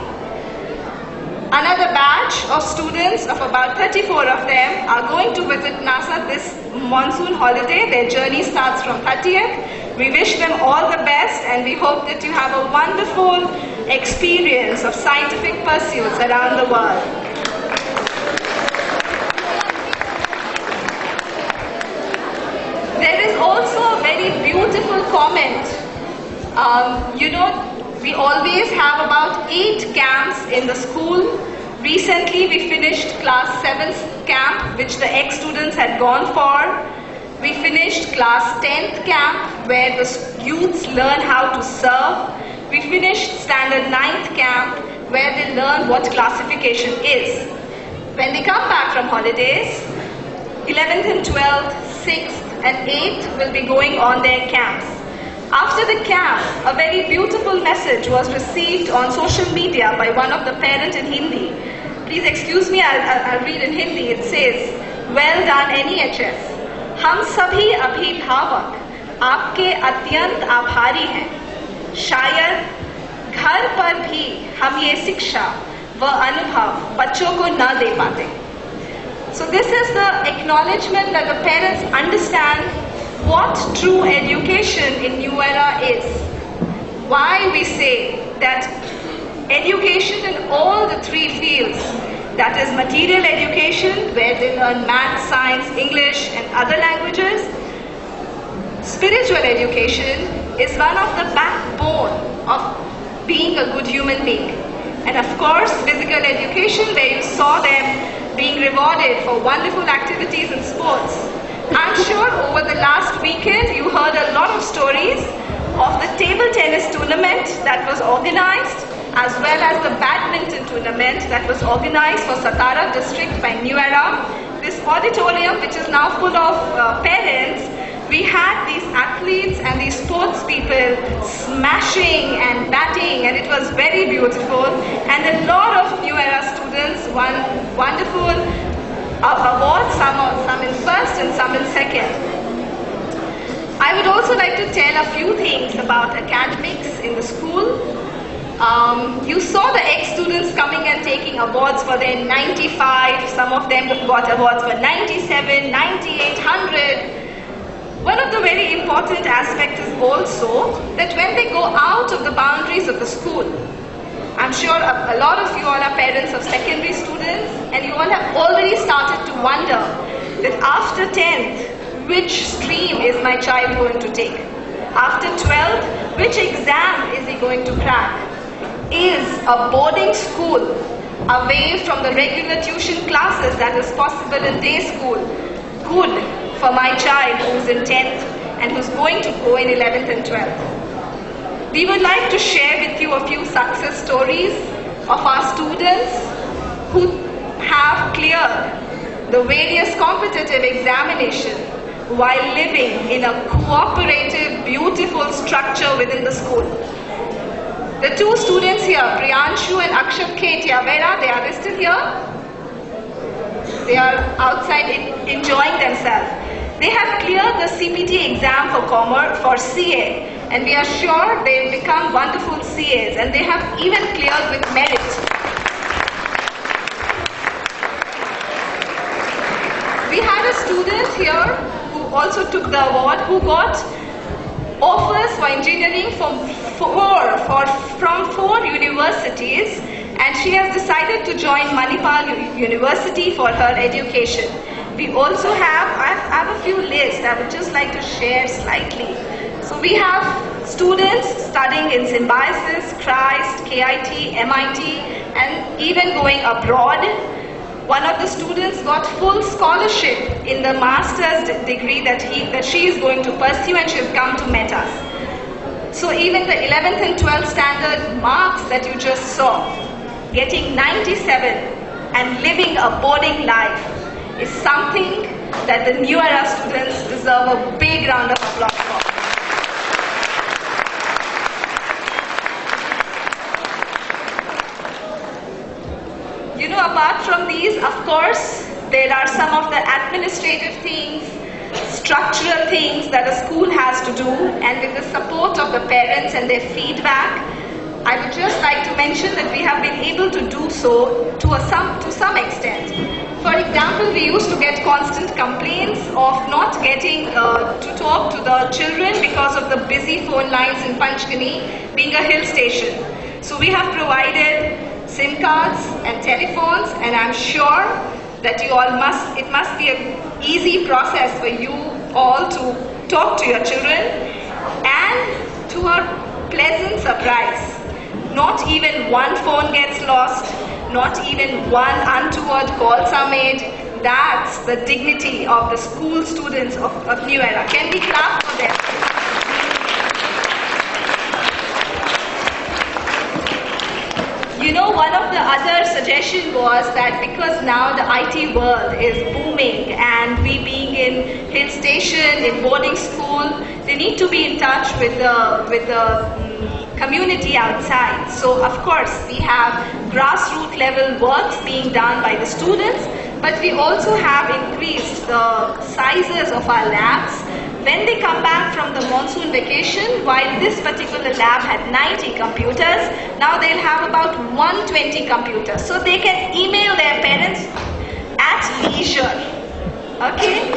Another batch of students of about 34 of them are going to visit NASA this monsoon holiday. Their journey starts from 30th. We wish them all the best, and we hope that you have a wonderful experience of scientific pursuits around the world. There is also a very beautiful comment. We always have about 8 camps in the school. Recently we finished class 7th camp, which the ex-students had gone for. We finished class 10th camp, where the youths learn how to serve. We finished standard 9th camp, where they learn what classification is. When they come back from holidays, 11th and 12th, 6th and 8th will be going on their camps. After the camp, a very beautiful message was received on social media by one of the parents in Hindi. Please excuse me, I'll read in Hindi. It says, "Well done NEHS. हम सभी अभिभावक आपके अत्यंत आभारी हैं। शायद घर पर भी हम ये शिक्षा व अनुभव बच्चों को न दे पाते." So this is the acknowledgement that the parents understand what true education in New Era is. Why we say that education in all the three fields, that is material education, where they learn math, science, English and other languages. Spiritual education is one of the backbone of being a good human being. And of course, physical education, where you saw them being rewarded for wonderful activities and sports. I'm sure over the last weekend you heard a lot of stories of the table tennis tournament that was organized, as well as the badminton tournament that was organized for Satara district by New Era. This auditorium, which is now full of parents, we had these athletes and these sports people smashing and batting, and it was very beautiful. And a lot of New Era students won wonderful awards, some in first and some in second. I would also like to tell a few things about academics in the school. You saw the ex-students coming and taking awards for their 95, some of them got awards for 97, 98, 100. One of the very important aspects is also that when they go out of the boundaries of the school, I'm sure a lot of you all are parents of secondary students, and you all have already started to wonder that after 10th, which stream is my child going to take? After 12th, which exam is he going to crack? Is a boarding school away from the regular tuition classes that is possible in day school good for my child who's in 10th and who's going to go in 11th and 12th? We would like to share with you a few success stories of our students who have cleared the various competitive examinations while living in a cooperative, beautiful structure within the school. The two students here, Priyanshu and Akshat Ketia, where are they? Are they still here? They are outside enjoying themselves. They have cleared the CPT exam for commerce, for CA, and we are sure they will become wonderful CAs, and they have even cleared with merit. We had a student here who also took the award, who got offers for engineering from four universities, and she has decided to join Manipal University for her education. We also have, I have a few lists I would just like to share slightly. So we have students studying in Symbiosis, Christ, KIT, MIT, and even going abroad. One of the students got full scholarship in the master's degree that she is going to pursue, and she has come to meet us. So even the 11th and 12th standard marks that you just saw, getting 97 and living a boarding life, is something that the New Era students deserve a big round of applause for. You know, apart from these, of course, there are some of the administrative things, structural things that a school has to do, and with the support of the parents and their feedback, I would just like to mention that we have been able to do so to some extent. For example, we used to get constant complaints of not getting to talk to the children because of the busy phone lines in Panchgani being a hill station. So we have provided SIM cards and telephones, and I'm sure that you all it must be an easy process for you all to talk to your children. And to our pleasant surprise, not even one phone gets lost, not even one untoward calls are made. That's the dignity of the school students of New Era. Can we clap for them? You know, one of the other suggestions was that because now the IT world is booming, and we being in hill station, in boarding school, school, they need to be in touch with the community outside. So of course we have grassroots level works being done by the students, but we also have increased the sizes of our labs. When they come back from the monsoon vacation, while this particular lab had 90 computers, now they'll have about 120 computers. So they can email their parents at leisure. Okay?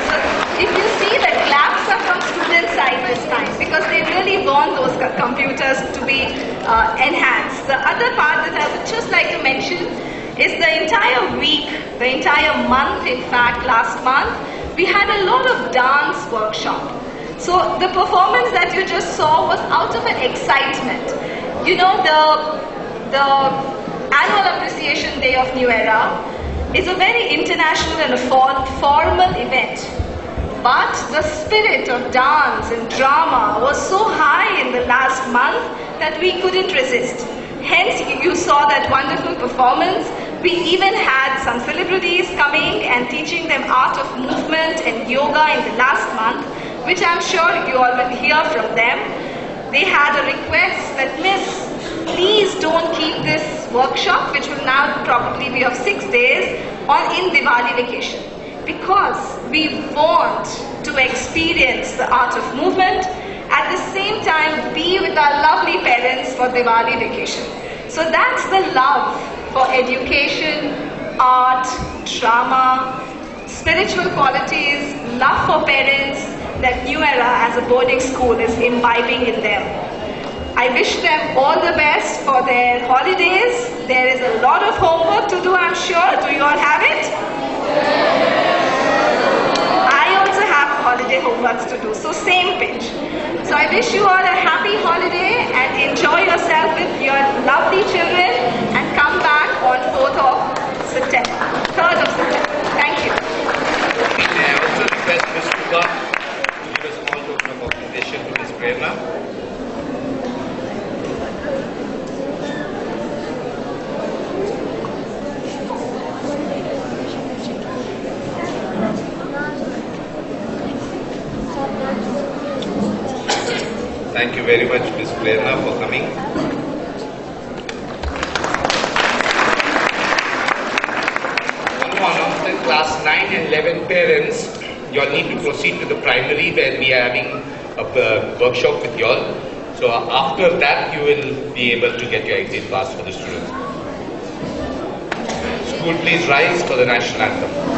So if you see, the claps are from student side this time because they really want those computers to be enhanced. The other part that I would just like to mention is the entire week, the entire month, in fact, last month, we had a lot of dance workshop. So the performance that you just saw was out of an excitement. You know, the annual appreciation day of New Era is a very international and a formal event. But the spirit of dance and drama was so high in the last month that we couldn't resist. Hence, you saw that wonderful performance. We even had some celebrities coming and teaching them art of movement and yoga in the last month, which I'm sure you all will hear from them. They had a request that, Miss, please don't keep this workshop, which will now probably be of 6 days, in Diwali vacation. Because we want to experience the art of movement, at the same time be with our lovely parents for Diwali vacation. So that's the love for education, art, drama, spiritual qualities, love for parents that New Era as a boarding school is imbibing in them. I wish them all the best for their holidays. There is a lot of homework to do, I'm sure. Do you all have it? I also have holiday homeworks to do, so same pinch. So I wish you all a happy holiday and enjoy yourself with your lovely children and come back on 4th of September, 3rd of September. Thank you. May I also request Ms. Tuba to give a small token of appreciation to Ms. Prerna. Thank you very much, Ms. Prerna, for coming. One of the class 9 and 11 parents, you all need to proceed to the primary where we are having a workshop with you all. So after that, you will be able to get your exit pass for the students. School, please rise for the national anthem.